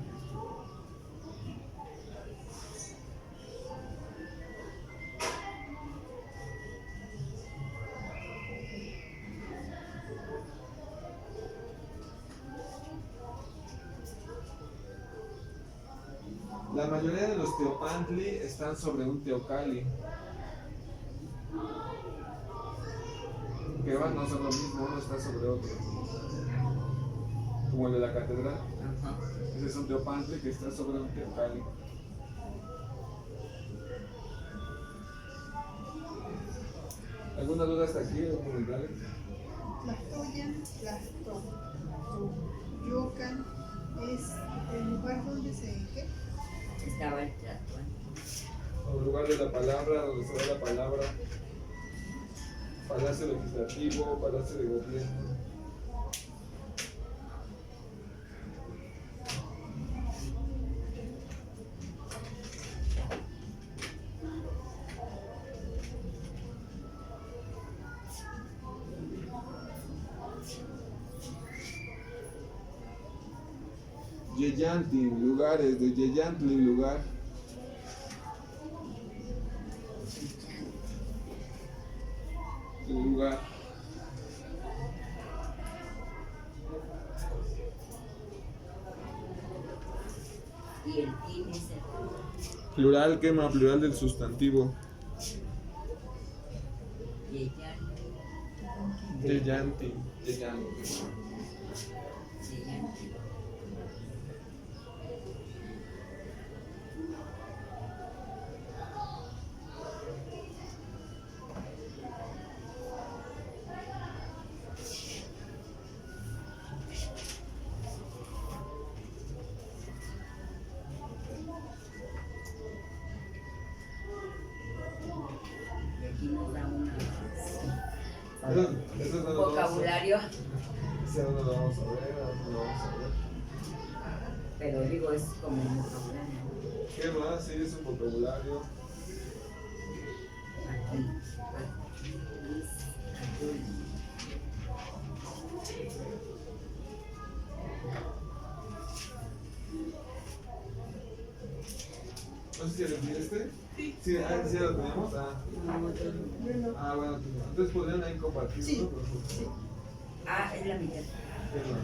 La mayoría de los teopantli están sobre un teocalli. Que van, no son lo mismo, uno está sobre otro. Como el de la catedral. Ajá. Ese es un teopantli que está sobre un teocalli. ¿Alguna duda hasta aquí o comentarios? Tlatoyan, Tlatoyocan es el lugar donde se, ¿qué? Estaba el trato. O lugar de la palabra, donde se da la palabra. Palacio legislativo, palacio de gobierno. Yeyantin, lugares de Yeyantin, lugar. El lugar. Y el tin es el. Plural, quema, plural del sustantivo. Y ella. Yeyantin, Yeyantin. Y aquí nos da una. Eso no Un lo vamos a- vocabulario. ese no lo vamos a ver, no lo vamos a ver. Pero digo, es como un vocabulario. ¿Qué más? Sí, es un vocabulario. Aquí. Es azul. No sé si elegí este. Sí. Sí, sí lo tenemos. Bueno, Bueno, entonces podrían ahí compartirlo. Sí. Por favor. sí. Ah, es la mitad. Perdón.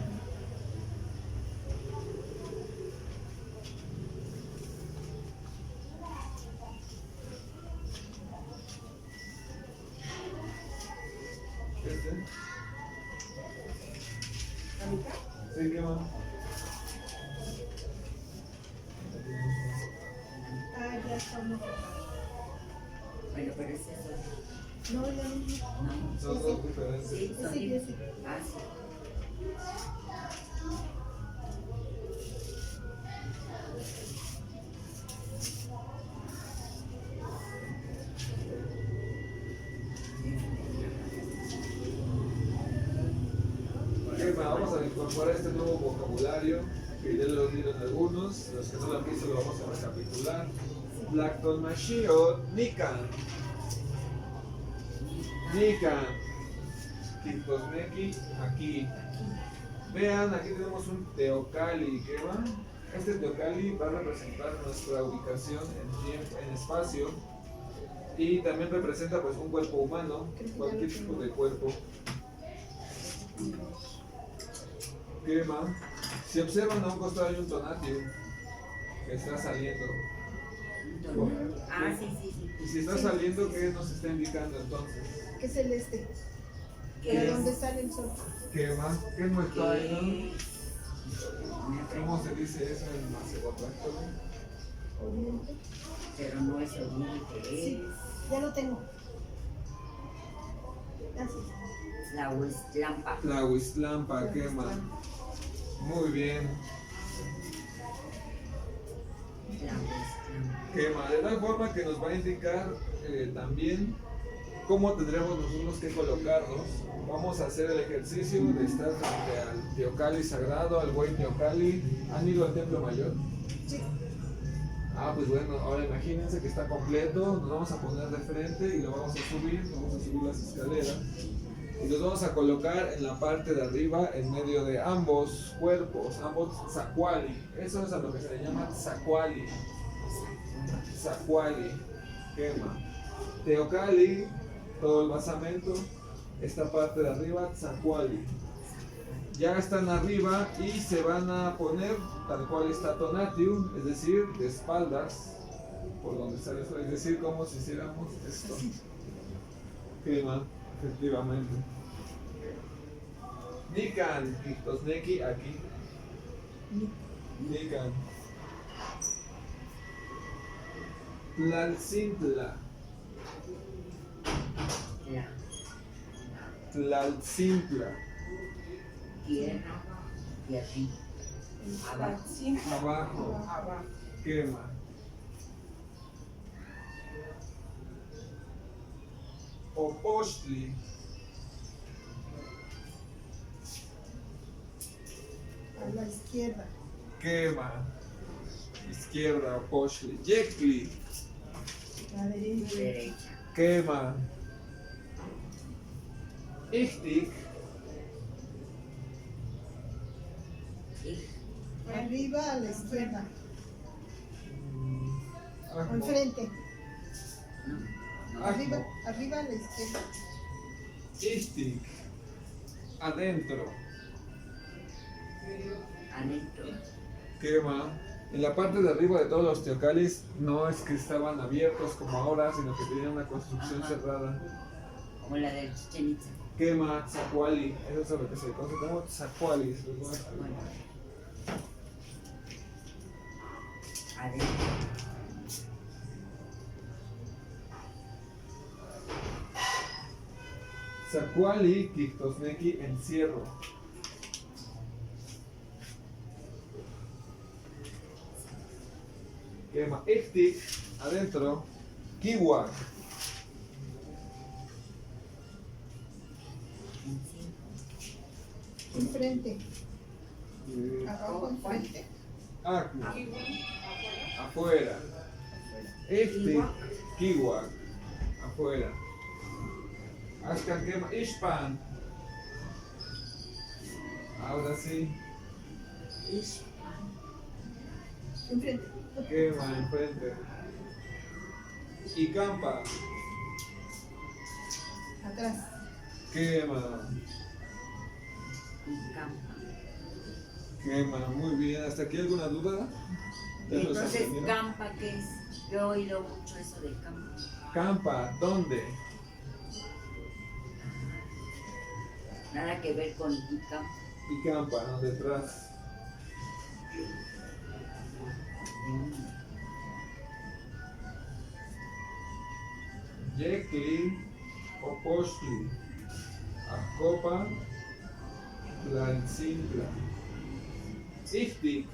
Este. ¿La mitad? Sí, ¿qué más? Ya estamos. Bueno, pero ese es otro. No, ya no. No. Son dos diferentes. Sí, son Ese y ese. Ah, sí. Ok, vamos a incorporar este nuevo vocabulario que ya lo dieron algunos. Los que no lo han visto lo vamos a recapitular. Lacton Mashio, Nikan. Nikan. Kitosneki, aquí. Vean, aquí tenemos un Teocalli, ¿qué va? Este Teocalli va a representar nuestra ubicación en tiempo, en espacio. Y también representa pues un cuerpo humano, cualquier tipo de cuerpo. ¿Qué más? Si observan a un costado hay un Tonatiuh que está saliendo. Ah, sí, sí, sí. Y si está saliendo, ¿qué nos está indicando entonces? ¿Qué es el este? ¿Qué ¿De es? dónde sale el sol? ¿Qué más? ¿Qué es nuestro aire? ¿Qué? ¿Cómo se dice eso en macedotráctor? Oriente. Pero no es oriente, Sí. Ya lo tengo. Gracias. es la Huistlampa. La Huistlampa, ¿qué más? Muy bien. La Huistlampa. Quema, de tal forma que nos va a indicar también cómo tendremos nosotros que colocarnos. Vamos a hacer el ejercicio de estar frente al Teocalli sagrado, al buen Teocalli. ¿Han ido al templo mayor? Sí. Pues bueno, ahora imagínense que está completo, nos vamos a poner de frente y lo vamos a subir las escaleras y los vamos a colocar en la parte de arriba en medio de ambos cuerpos, ambos Tzacuali. Eso es a lo que se le llama Tzacuali. Tzacuali, quema. Teocalli, todo el basamento, esta parte de arriba, Tzacuali. Ya están arriba y se van a poner tal cual está Tonatiuh, es decir, de espaldas, por donde sale el sol, es decir, como si hiciéramos esto. Quema, efectivamente. Nikan, Kitosneki, aquí. Nikan. Tlaltzintla. La Tlaltzintla. tierra y arriba. Abajo. Sí. Abajo. Abajo. Quema. Opochtli. A la izquierda. Quema. Izquierda, Opochtli. Yectli. La derecha. Derecha. Quema. Ixtic. Y Arriba a la izquierda. Ajo. Enfrente. no. Arriba a la izquierda. Ixtic. Adentro. Adentro. Quema. En la parte de arriba de todos los teocallis no es que estaban abiertos como ahora, sino que tenían una construcción Ajá. cerrada. Como la de Chichen Itza. Quema, Tzacuali. Eso es a lo que se conoce como Tzacuali. Bueno. Adentro. Tzacuali, Kitosneki, encierro. Quema, Ixtic, adentro. Kiwak. Enfrente. Abajo enfrente. Aku, Kiwi, afuera. afuera. Ixtic, Kiwak. Kiwak, afuera. Ashkan, quema, Ishpan. Ahora sí. Enfrente. Quema, enfrente. Icampa. Atrás. Quema. Campa. Quema, muy bien. ¿Hasta aquí alguna duda? ¿Ya los Entonces, aprendieron? campa, ¿qué es? Yo he oído mucho eso del campa. Campa, ¿dónde? Nada que ver con Icampa. Icampa, ¿no? Detrás. Yecli, Opochtli, Accopa, Tlaltzintla, Ixtic,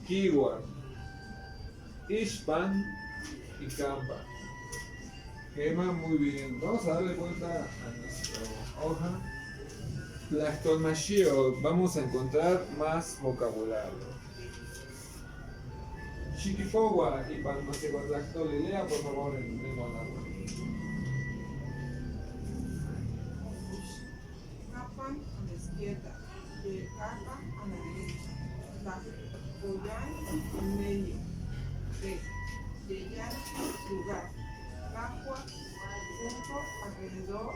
Kiwar, Ixpan y Campa. Quema, muy bien. Vamos a darle vuelta a nuestra hoja. Tlactolmachio, vamos a encontrar más vocabulario. Chiquipowa y Palmaseguatlactoli. Lea por favor en lengua náhuatl. Capan a la izquierda, Yecapan a la derecha, Tlacoyan en medio, Yeyan lugar, Cacua junto, alrededor,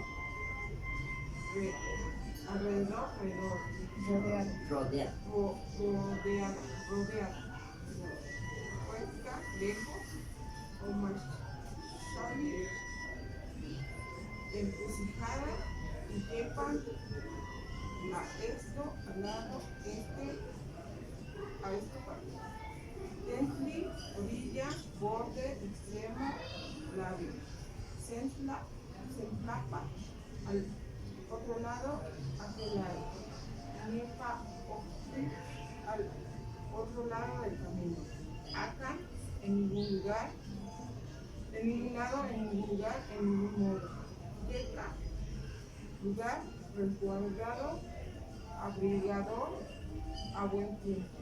Rodeado. Rodeado. rodeada, Cuenca, lejos, o Machali, encrucijada, y quepan, esto, al lado, a esta parte. Tentli, orilla, borde, extremo, labio. Sentlapa, al otro lado, aquel lado. Nepa, al otro lado del camino. Acá, en ningún lugar, en ningún lado, en ningún lugar, en ningún modo. Yeca, lugar resguardado, abrigador, a buen tiempo.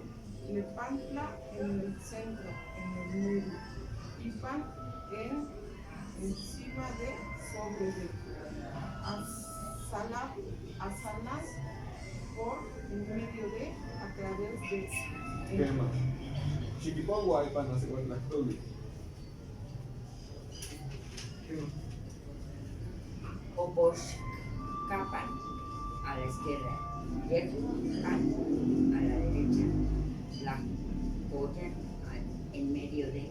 Nepantla en el centro, en el medio. Ipan encima de, sobre de. Asanas por en medio de, a través de. Quema. Chiquipowa y Palmaseguatlactoli. Opochcapan a la izquierda, Yecpan a la derecha, Tlacoyan en medio de,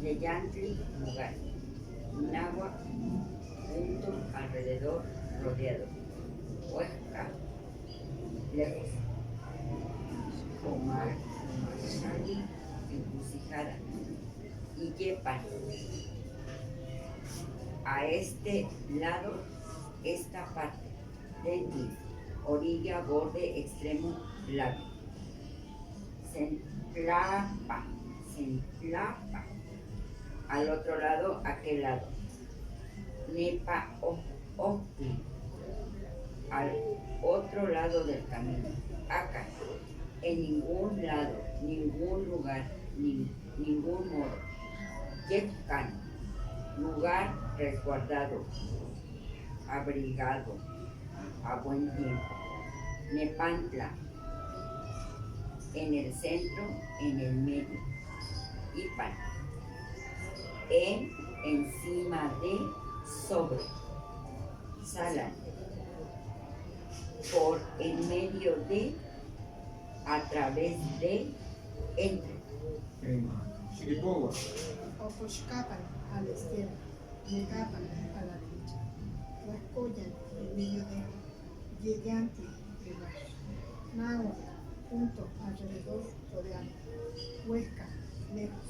Yeyantli lugar, Náhuatl junto, alrededor, rodeado, Huesca lejos, Comachali encrucijada y Yepan a este lado, esta parte, Tentli, orilla, borde, extremo, labio. Sentlapa, al otro lado, aquel lado. Nepa, Octli, al otro lado del camino. Acá, en ningún lado, ningún lugar, ningún modo. Yetcan, lugar resguardado, abrigado, a buen tiempo. Nepantla, en el centro, en el medio. Ipan, encima de, sobre. Salan, por en medio de, a través de, entre. Quema. Chiquipowa. Opochcapan a la izquierda, Yecapan a la derecha, Tlacoyan en medio de, Yeyantli lugar, Náhuatl junto, alrededor, rodeado, Huesca lejos,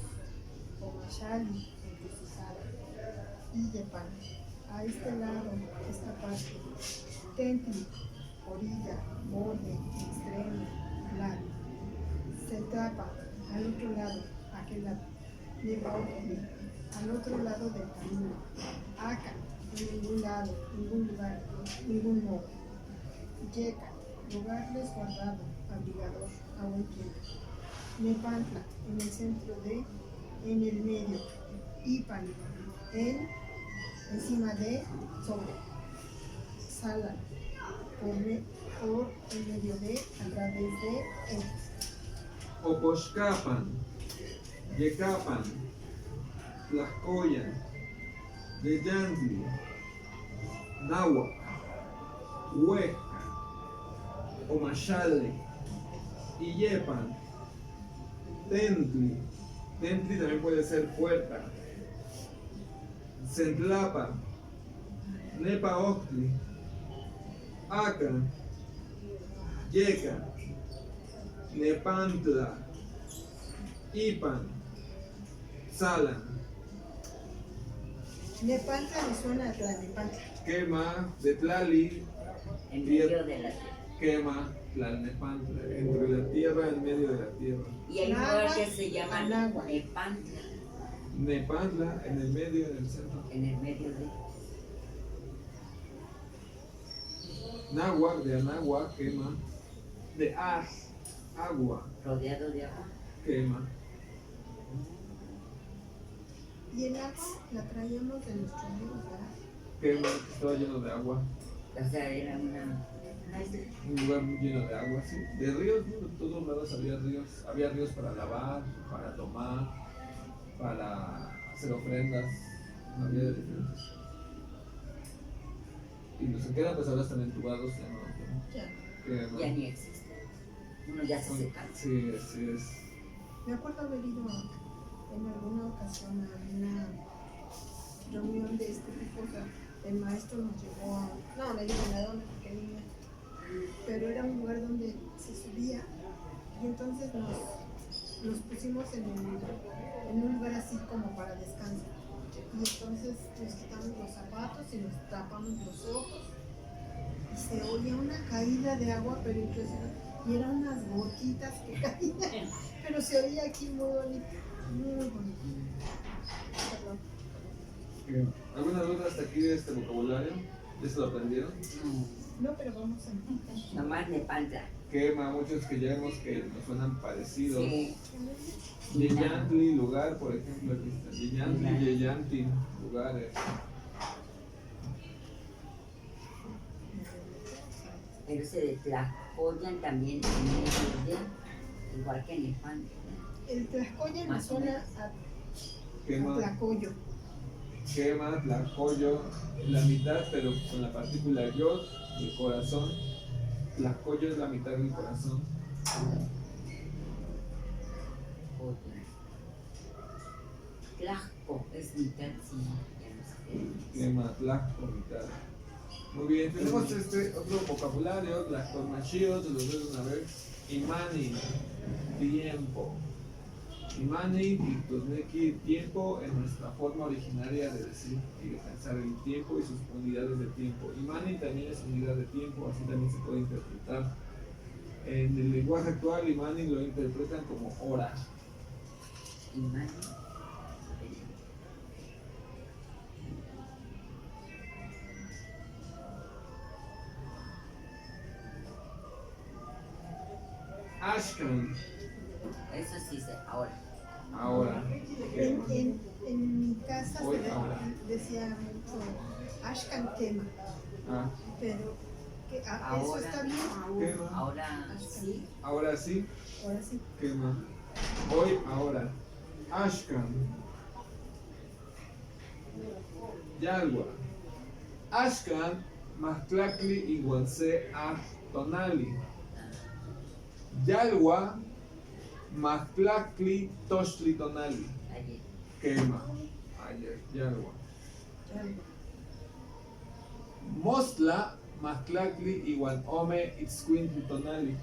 Comachali encrucijada, y Yepan a este lado, esta parte, Tentli, orilla, borde, extremo, labio. Sentlapa al otro lado, aquel lado. Nepaocli, al otro lado del camino. Acá, en ningún lado, ningún lugar, ningún modo. Yeca, lugar resguardado, abrigador, a buen tiempo. Nepantla, en el centro de, en el medio. Ipan, encima de, sobre. Sala, por en medio de, a través de, Opochcapan, Yecapan, Tlaxcoyan, Yeyantli, Náhuac, Hueca, Omachale, Illepan, Tentli. Tentli también puede ser puerta. Centlapa, Nepaoctli, Aca, Yeca, Nepantla, Ipan, Salan. Nepantla me suena a Tlalnepantla. Quema, de Tlali, En medio de la tierra. Quema, Tlalnepantla, entre la tierra, en medio de la tierra. Y hay un lugar que se llama Anáhuac. Nepantla, Nepantla, en el medio, en el centro. en el medio de. Náhuac, de Anáhuac, quema. De agua, Rodeado de agua. quema. Y el ax la traíamos de nuestros amigos, ¿verdad? Quema, estaba lleno de agua. O sea, era una isla. Un lugar muy lleno de agua, sí. De ríos, ¿no? De todos lados había ríos. Había ríos para lavar, para tomar, para hacer ofrendas. Había de diferentes. Y los que quedan, pues ahora están entubados, ya no. Ya. Quema. Ya ni existe. Uno ya se seca. Sí, así es. Me acuerdo haber ido en alguna ocasión a una reunión de este tipo. O sea, el maestro nos llevó a. No, le digo a dónde porque niña. Pero era un lugar donde se subía. Y entonces nos pusimos en un lugar así como para descanso. Y entonces nos quitamos los zapatos y nos tapamos los ojos. Y se oía una caída de agua, pero impresionante. Y eran unas gotitas que caían. Pero se oía aquí muy bonito. Muy bonito. Perdón. Quema. ¿Alguna duda hasta aquí de este vocabulario? ¿Ya se lo aprendieron? No, pero vamos a. Nomás Nepantla. Quema, muchos que ya vemos que nos suenan parecidos. Sí. Yeyantli, lugar, por ejemplo, aquí está. Yeyantli, Yeyantin, lugares. Pero ese de Tlaxcoyan también en medio de, igual que Nepantla. El Tlaxcoya me Más o suena menos. a Quema, Tlacoyo. quema, tlacoyo, la mitad, pero con la partícula yod, el corazón. Tlacoyo es la mitad del corazón. Tlaxco es mitad, sí, ya no sé. Quema, tlaco, mitad. Muy bien, tenemos este otro vocabulario, tlaxcolmachiot, los dedos una vez. Imani, tiempo. Imani, tictosneki, tiempo en nuestra forma originaria de decir y de pensar el tiempo y sus unidades de tiempo. Imani también es unidad de tiempo, así también se puede interpretar. En el lenguaje actual, Imani lo interpretan como hora. Imán. Ashkan, Eso sí, ahora. ahora. En mi casa Hoy, se ahora. decía mucho Ashkan Tema, Ah, pero que, eso Ahora. está bien. quema. Ahora sí. Ahora sí, Ahora sí. quema. Hoy, ahora. Ashkan. Yalwa. Ashkan, Mahtlacli y Guanse Tonali. Yalwa, Mahtlacli Toshli Tonali. Ayer. Quema. Ayer, Yalwa. Ya. Mostla, Mahtlacli y Ome Itzcuintli Tonali.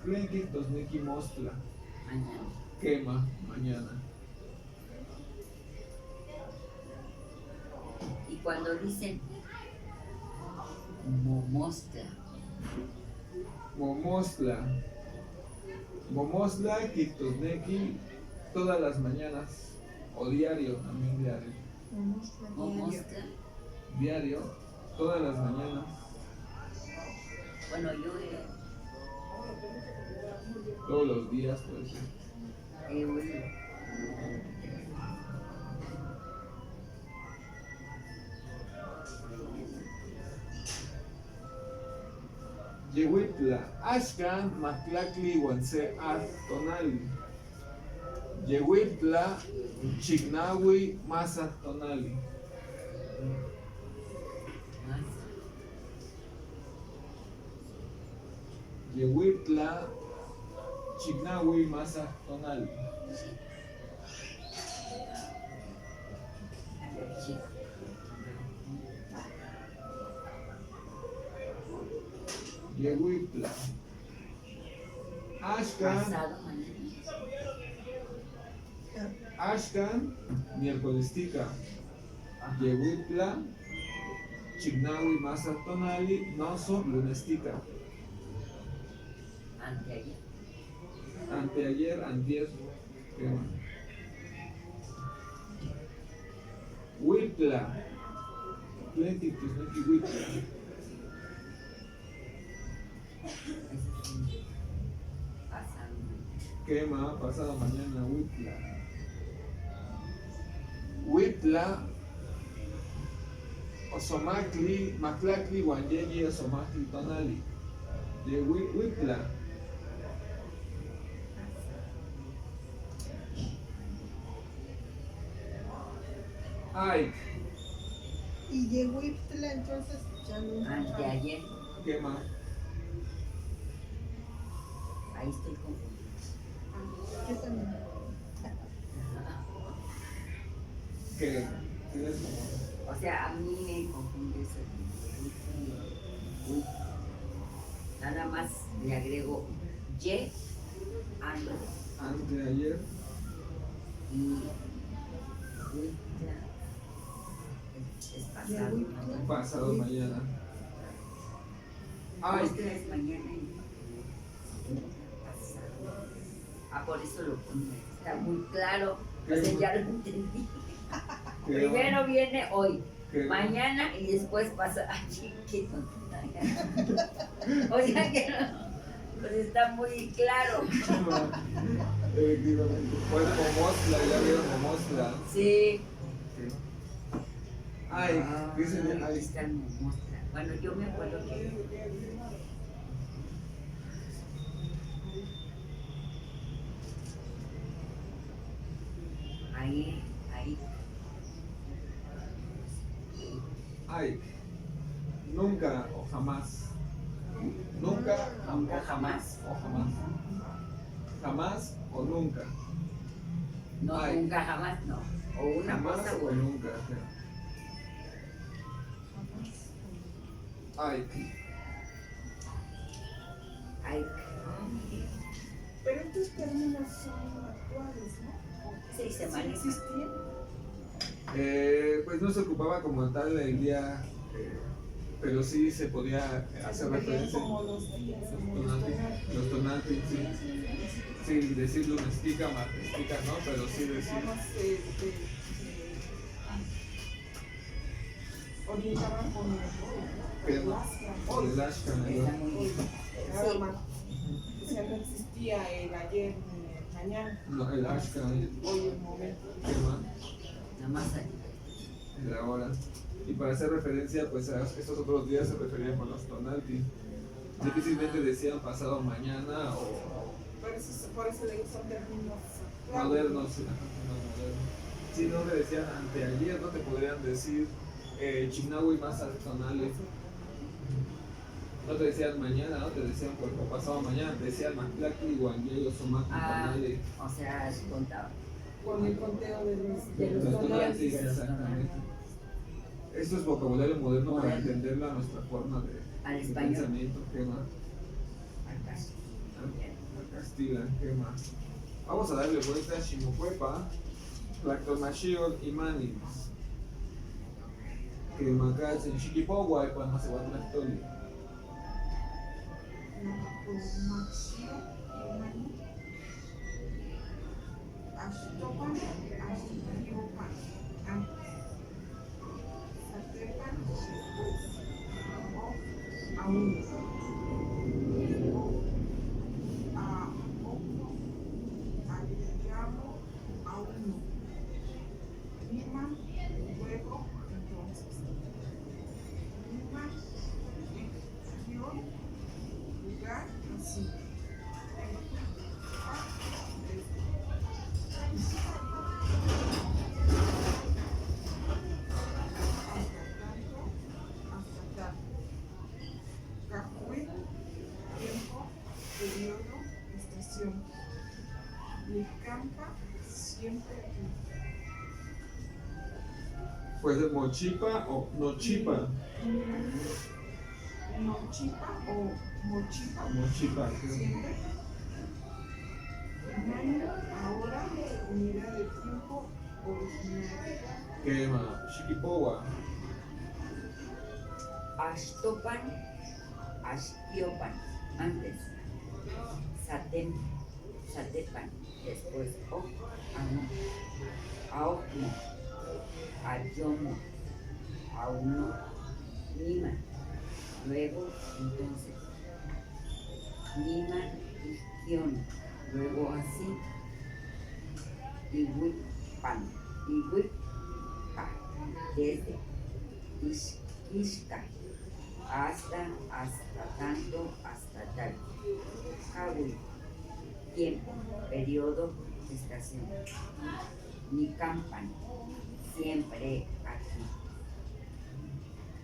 Tlenki Tosneki Mostla. Mañana. Quema, mañana. Y cuando dicen momostra, Momostla. Momostla, Kitosneki, todas las mañanas. O diario, también diario. momostra, Diario, todas las mañanas. bueno, yo Todos los días, puede ser. he oído. Yehuitla, Ashkan, Mahtlacli, Guanse Tonali. Yehuitla, Chignahui Mazatonali. Yehuitla Chignahui Mazatonali. Yehuitla. Ashkan. Pasado mañana. Ashkan, miércolestica. Yehuitla, Chignahui Mazatonali, Noso, lunestica. Anteayer. Anteayer, antier. Huitla. Plenty, Huitla. Pasado. Quema, pasado mañana, Huitla. Huitla, Osomakli, Maclacli, Guanyeyi, Osomakli, Tonali. De Huitla. Ay, Y Yehuitla, entonces ya no. Anteayer. quema. Ahí estoy confundido. Yo también. ¿Qué? ¿Tienes como? O sea, a mí me confunde eso. Uy. Nada más le agrego Y, ando Anteayer, y Huitla. Es pasado. Yehuitla. ¿no? pasado mañana. Ay, Huitla es mañana y pasado. Ah, por eso lo pone. Está muy claro. O sea, ya lo entendí. quema, Primero viene hoy, quema. mañana y después pasa. Ay, qué tonta. O sea que no, pues está muy claro. Efectivamente. Pues Momostla, ya vieron Momostla. Sí. Ay, ¿qué sería? Ahí Ay, está el Momostla. Bueno, yo me acuerdo que ahí, ay. Nunca o jamás. Nunca Nunca, o jamás. O jamás. Jamás o nunca. no, Ay. nunca, jamás, no. O una Jamás cosa o u otra. nunca. Ay, Ay, Pero estos términos son actuales, ¿no? sí, se ¿Sí maneja. existían? pues no se ocupaba como tal el día, pero sí se podía hacer Se veían referencia. como los días, como los Tonantes, tonantes. los tonantes, sí. Sí, decir lunestica, martestica, ¿no? Pero sí decir. Nada más se orientaban con Que el no. Ashkan. O el Ashkan, Está ¿no? muy bien. Nada Sí. más. O sea, no existía el ayer ni el mañana. No, el Ashkan, Hoy el momento. ¿qué más? Nada más ahí. El ahora. Y para hacer referencia, pues a estos otros días se referían con los tonantes. Difícilmente decían pasado mañana o Por eso digo, son términos actuales. modernos. Sí, modernos. Si no le decían anteayer, no te podrían decir Chignahui más tonales. No te decían mañana, ¿no? Te decían pues, o pasado mañana, te decían Maclacli, Guanyeyi, Osomaki, Ah, Tonale. o sea, contaba. Con el conteo de los Los tonantes. tonantes, exactamente. Esto es vocabulario moderno para Moderno. entenderlo a nuestra forma Al de español. pensamiento. ¿Qué más? Acá. Castilla, ¿qué más? Vamos a darle vuelta a Shimocuepa, Lactomachio y Manis. Que Macas en Chiquipohua y Palma se va a Tlactoli. Puede ser mochipa o nochipa. Nochipa o mochipa. Mochipa. Siempre. Ahora, unidad de tiempo original. Quema. Chiquipowa. Ashtopan, Ashtiopan, antes. Satepan, después Ok, Anu, Aokmo, Ayomo, Auno, Niman. Luego, entonces, Niman, Iskion. Luego así. Iwipan, desde Ishka. Hasta tanto, hasta tal. Kawi, tiempo, periodo, estación. Nikampan, siempre aquí.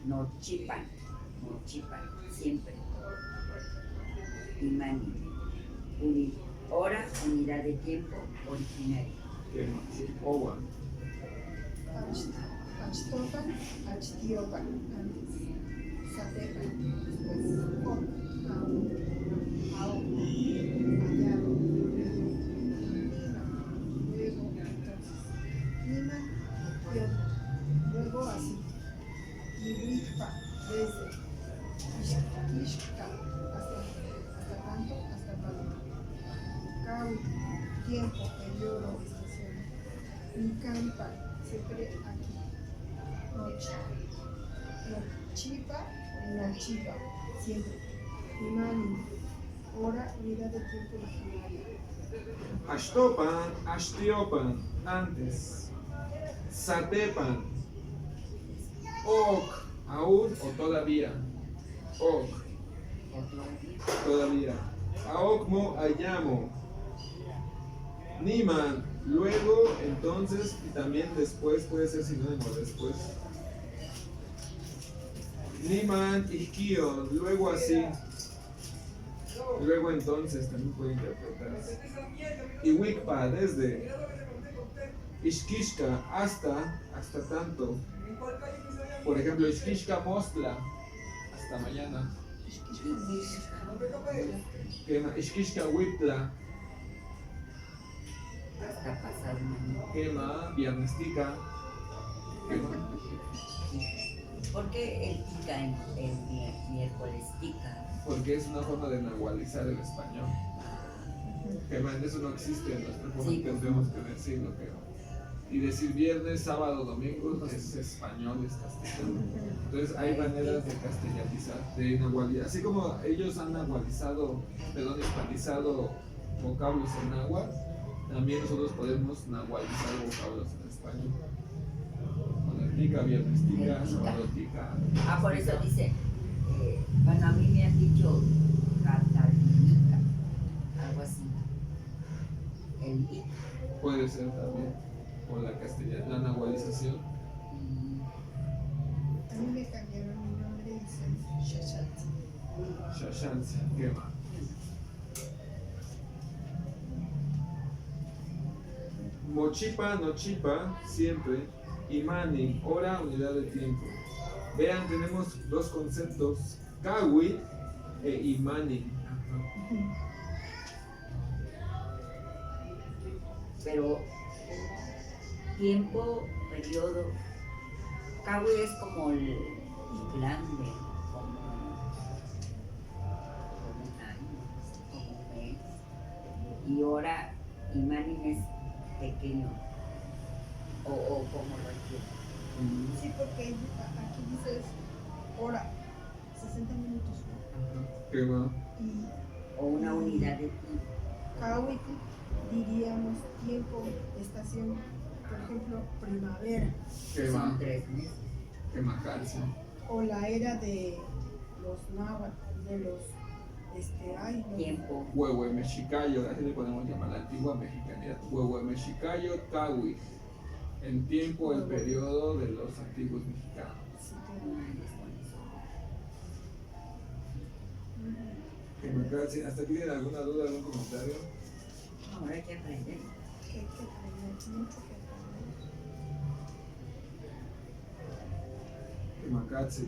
Nochipan, siempre. Imani, hora, unidad de tiempo, originario. Quema. Chiquipowa. Achtopan, Achtiopan, antes. Satepan, después. Ok, Aun, Aoco, Hallado, luego, entonces. Niman, Ikion, luego así. Iwikpa, desde. Ishka, hasta tanto, hasta tanto. Kawi, tiempo, periodo, estación. Nikampa, siempre aquí. Nochipa, siempre. Imani, hora, unidad de tiempo originaria. Ashtopan, Ashtiopan, antes. Satepan. Ok, aún o todavía. Ok, todavía. Aokmo, Ayamo. Niman, luego, entonces y también después puede ser sinónimo de después. Niman, Iskion, luego así. Luego entonces también puede interpretarse. Iwikpa, desde. Ishkishka, hasta tanto. Por ejemplo, Ishkishka Mostla, hasta mañana. Ishkishka Wipla, Hasta pasado mañana. quema, viernestica. Quema. ¿Por qué el tica el miércoles tica? Porque es una forma de nahualizar el español. Quema, en eso no existe en nuestra forma, Sí. tendremos que decirlo, quema. Y decir viernes, sábado, domingo es español, es castellano. Entonces hay maneras de castellanizar, de nahualizar. Así como ellos han hispanizado vocablos en náhuatl, también nosotros podemos nahualizar vocablos en español. Con el tica, viernes tica, sábado tica. Por eso dice, bueno, a mí me han dicho catalínica, algo así. El ic. Puede ser también, o la castellana, la nahualización. A mí me cambiaron mi nombre y soy Shashanti. Shashansi, quema. Mochipa, nochipa, siempre. Imani, hora, unidad de tiempo. Vean, tenemos dos conceptos, kawi e imani. Pero tiempo, periodo, kawi es como el grande, como un año, como un mes. Y hora, imani es pequeño. O como lo entiendo. Sí, porque aquí dices hora, 60 minutos. Quema. Y O una unidad de tiempo. Kawiti diríamos tiempo, estación, por ejemplo, primavera. Quema. Son 3 meses. Quema calcio. O la era de los náhuatl, de los Tiempo. Huehue mexicayo, así le podemos llamar la antigua mexicanidad. Huehue mexicayo, kawi. El tiempo, el periodo de los antiguos mexicanos. Quema calcio. ¿Hasta aquí tienen alguna duda, algún comentario? Ahora hay que aprender. que hay que aprender, mucho que aprender. Makatsi.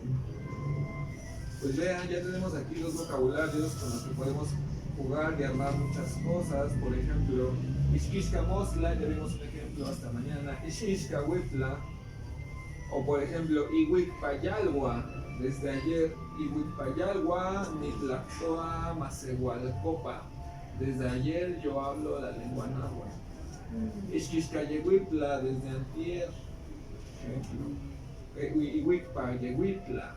Pues vean, ya tenemos aquí los vocabularios con los que podemos jugar y armar muchas cosas. Por ejemplo, Ixquixca Mosla, ya vimos un ejemplo hasta mañana. Ixquixca Huitla. O por ejemplo, Ihuicpayalwa. Desde ayer, Ihuicpayalwa, Nitlactoa, Macehualcopa. Desde ayer yo hablo la lengua náhuatl. Ixquixcayehuitla, desde antier. Ihuicpayehuitla.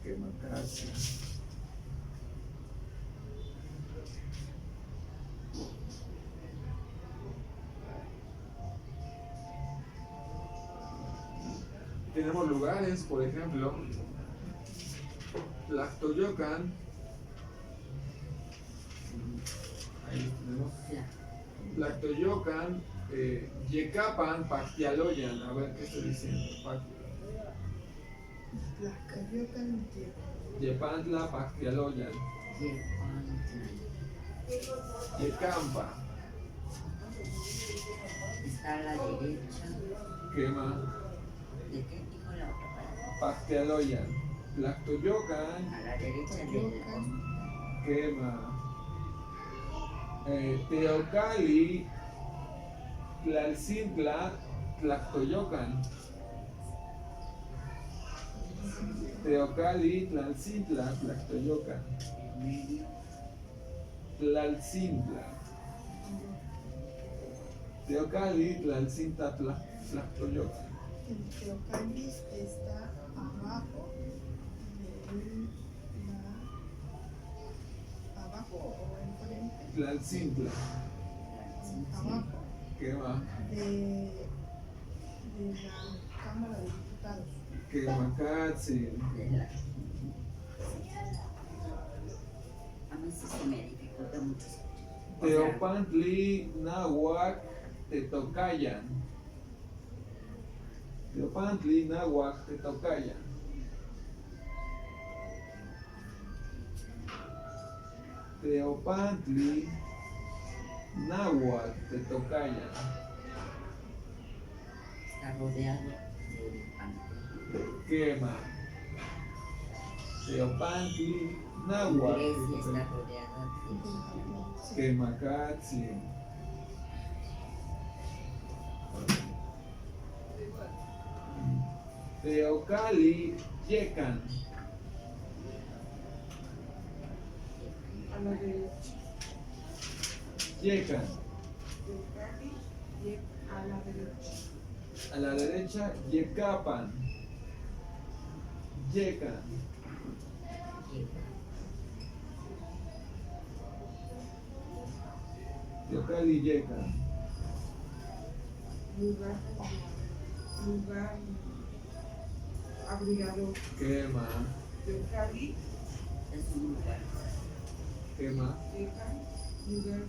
Qué macracia. Tenemos lugares, por ejemplo, Tlactoyocan. Ahí tenemos Tlactoyocan, Yecapan, Pactialoyan. A ver qué se dice. Tlacayocan, Yepantla, Pactialoyan. Yecampa. Está a la derecha. Quema. ¿De qué dijo la otra palabra? Pactialoyan. Tlactoyocan. A la derecha de Quema. Teocali, Tlalcintla, Tlactoyocan. Teocali, Tlalcintla, Tlactoyocan. medio. Tlalcintla. Teocali, Tlalcintla, Tlactoyocan. el Teocalis está abajo abajo o enfrente, Tlalcintla. abajo Quema. de la Cámara de Diputados. Quemacatzin. De la... A mí sí se me dificulta mucho. O sea, Teopantli, Nahuac, Tetocayan. Teopantli, Nahuac, Tetocayan. Teopantli, Nahuac, Tetocayan. está rodeado de panteón. Quema. Teopantli, Nahuac, Grecia está Tetocayan. rodeada de... Quemacatzin. Teocali, Yecan. A la derecha. Yecan. Teocali, y a la derecha. A la derecha, Yecapan. Yecan. Teocali, Yecan. Lugar abrigador. Quema. Teocali, Es un lugar. Quema. lugar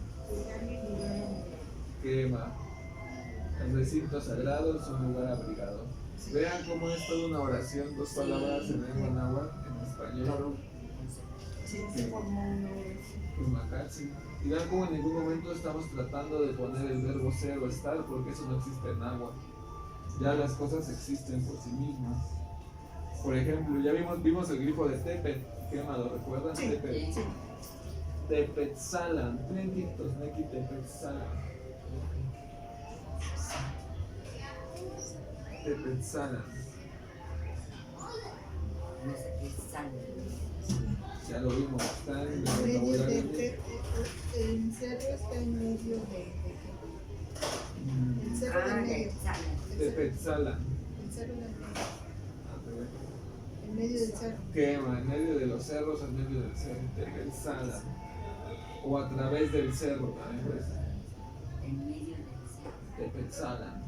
abrigador. Quema. El recinto sagrado es un lugar abrigado. Vean cómo es toda una oración, dos palabras en lengua náhuatl, en español. Sí, se formó una oración. Quemacatzin. Y vean cómo en ningún momento estamos tratando de poner el verbo ser o estar, porque eso no existe en náhuatl. Ya las cosas existen por sí mismas. Por ejemplo, ya vimos el grifo de Tepet, Quema, ¿lo recuerdan? Sí. Tepet. Sí. Tepetzalan, Tlenquitos, Neki Tepetzalan. Tepetzalan. No sé qué es sangre. Ya lo vimos, está en el En medio vocabulario. el cerro está en medio el cerro de Ah, medio. de sangre. Tepetzalan. El cerro de medio. En medio del cerro. Quema, en medio de los cerros, en medio del cerro. Tepetzalan. O a través del cerro también puede ser. En medio del cerro. Tepetzalan.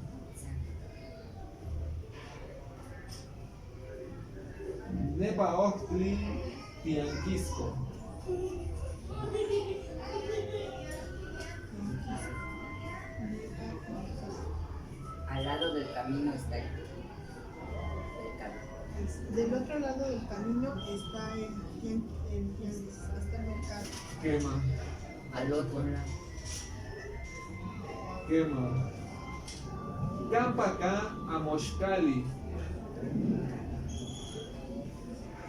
Nepaochtli, Tianquisco. Al lado del camino está el mercado. Del otro lado del camino está el mercado. Quema. al otro lado. Quema. Campaca a Moshkali.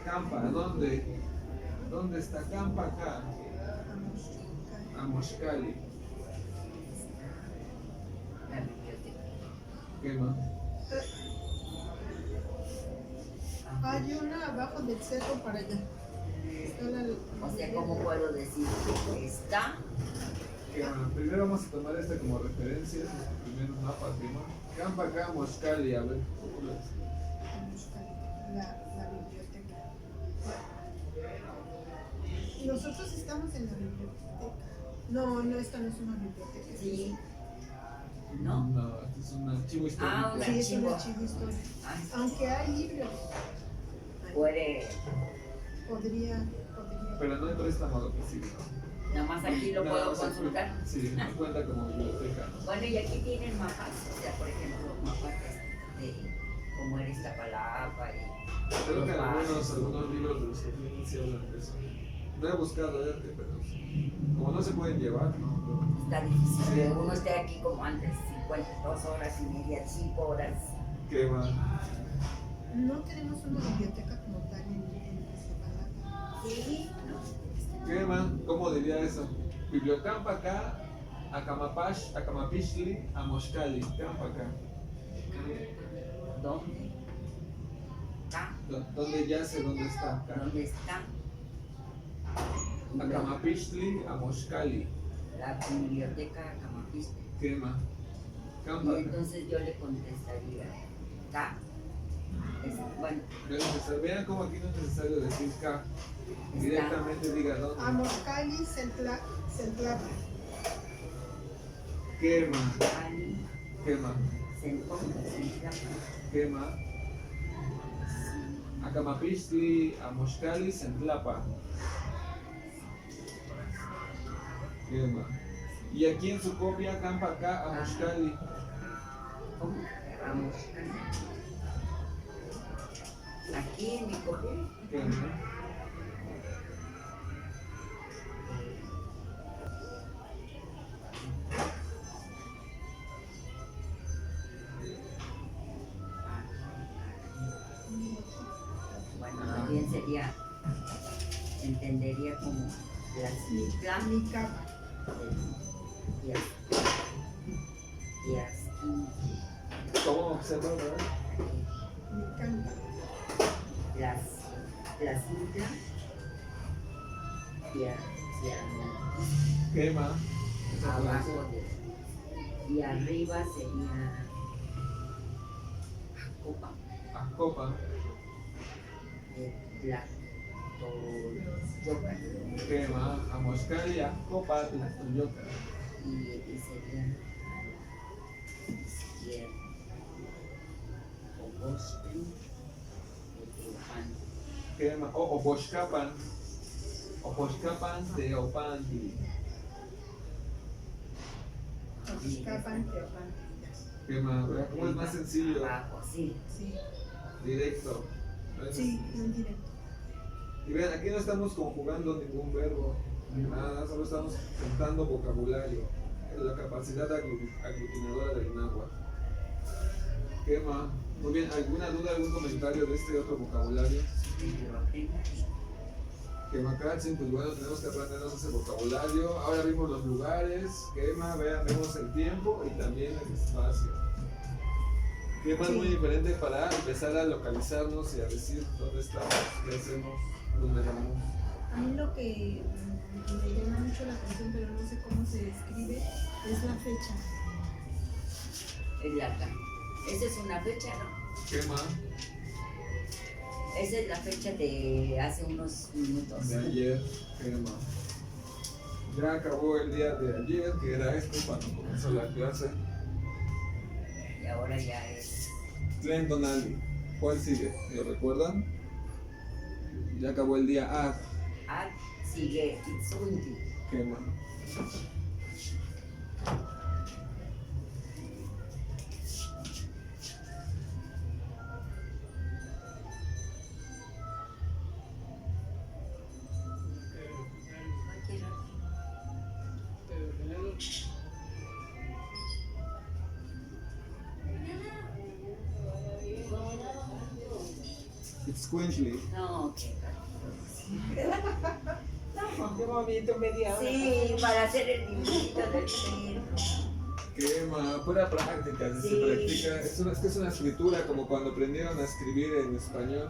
Campa, ¿dónde? ¿Dónde está Campaca? A Moshkali. La biblioteca. Quema. Hay una abajo del cerro para allá. Está O sea, ¿cómo puedo decir? Está Quema. Primero vamos a tomar esta como referencia, nuestro primer mapa, Quema. Campaca, Moshkali, a ver. ¿Cómo lo es? la biblioteca. Nosotros estamos en la biblioteca. No, esta no es una biblioteca. sí. ¿No? No, este es un archivo histórico. Ah, un Sí, es un archivo. archivo histórico. Ay, Aunque hay libros. puede. Podría. Pero no hay préstamo lo que sigue, ¿no? Nada más aquí lo Nada puedo más consultar. Sí, no cuenta como biblioteca, ¿no? Bueno, y aquí tienen mapas, o sea, por ejemplo, mapas de cómo era Iztapalapa y Creo que los barrios. algunos libros de los que tienen sí hablan de eso. No he buscado pero como no se pueden llevar, ¿no? Está difícil que uno esté aquí como antes, 52 horas y media, 5 horas. ¿Qué va? No tenemos una biblioteca como tal en Iztapalapa. Sí, ¿no? ¿Qué va? ¿Cómo diría eso? Bibliocampa acá, Acamapishli, a Moshkali, Campa acá. ¿Dónde? Acá. ¿Dónde yace? ¿Dónde está? Acá. ¿Dónde está? Acamapishli, a Moshkali. La biblioteca Camapiste. ¿Qué va? Y Campa acá. entonces yo le contestaría, acá. Bueno, No es necesario. Vean cómo aquí no es necesario decir K. está. Directamente diga dónde. Amoscali, Centlapa. Quema, Ali, quema, Centón, Centlapa. quema. Acamapistli, Amoshkali, Centlapa. Quema. Y aquí en su copia, Campa acá, Amoshkali. ¿Cómo? Vamos. Aquí en mi copia. Quema. Bueno, más bien sería, entendería como las Nicapa. ¿Cómo observa, verdad? Nicanta. las islas Quema. Esa puede abajo ser. y arriba sería copa Acopa. de Tlatoyocan Quema. Amoshkali, Acopa, Tlatoyoca. y sería izquierda Ocospin Teopan. Quema. O Oposhkapan. Oposhkapan de Opandi. Escapan, Teopan. Quema. ¿Verdad? ¿Cómo es más sencillo? Abajo, sí. Sí, Directo. sí, muy directo. Y vean, aquí no estamos conjugando ningún verbo, ni nada, solo estamos juntando vocabulario, la capacidad aglutinadora del náhuatl. Quema. Muy bien, ¿alguna duda, algún comentario de este otro vocabulario? Quemacatzin, pues bueno, tenemos que aprendernos ese vocabulario. Ahora vimos los lugares, quema, vean, vemos el tiempo y también el espacio. Quema es muy diferente para empezar a localizarnos y a decir dónde estamos, qué hacemos, dónde vamos. A mí lo que me llama mucho la atención, pero no sé cómo se escribe, es la fecha. Es la acá. Esa es una fecha, ¿no? Quema. Esa es la fecha de hace unos minutos. De ayer, quema. Ya acabó el día de ayer, que era esto cuando comenzó la clase. Y ahora ya es. Clinton Ali. ¿Cuál sigue? ¿Lo recuerdan? Ya acabó el día A. Ad sigue Itzundi. Quema. Squintly. No, qué no. De movimiento media hora. Sí, para hacer el dibujito del perro. Quema, pura práctica, Sí. se practica. Es que es una escritura, como cuando aprendieron a escribir en español,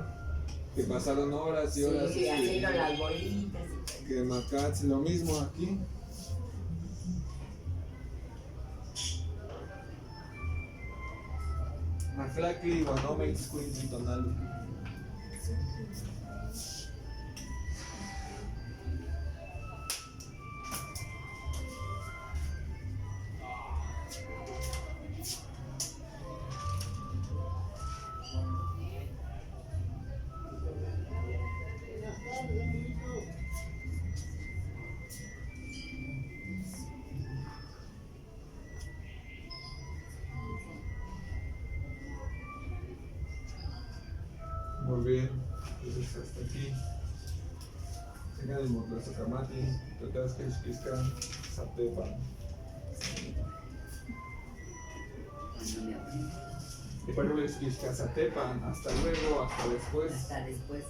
que pasaron horas y horas. Sí, haciendo las bolitas. Y Que Macats, lo mismo aquí. Maclacli, Guanome, Squintly, Tonali. Muy bien, entonces hasta aquí. Tengan el Motlazo Kamati, Totas Kishkiskan, Satepan. cuando me abrí, Y para Kishkiskan, Satepan. Hasta luego, hasta después. hasta después.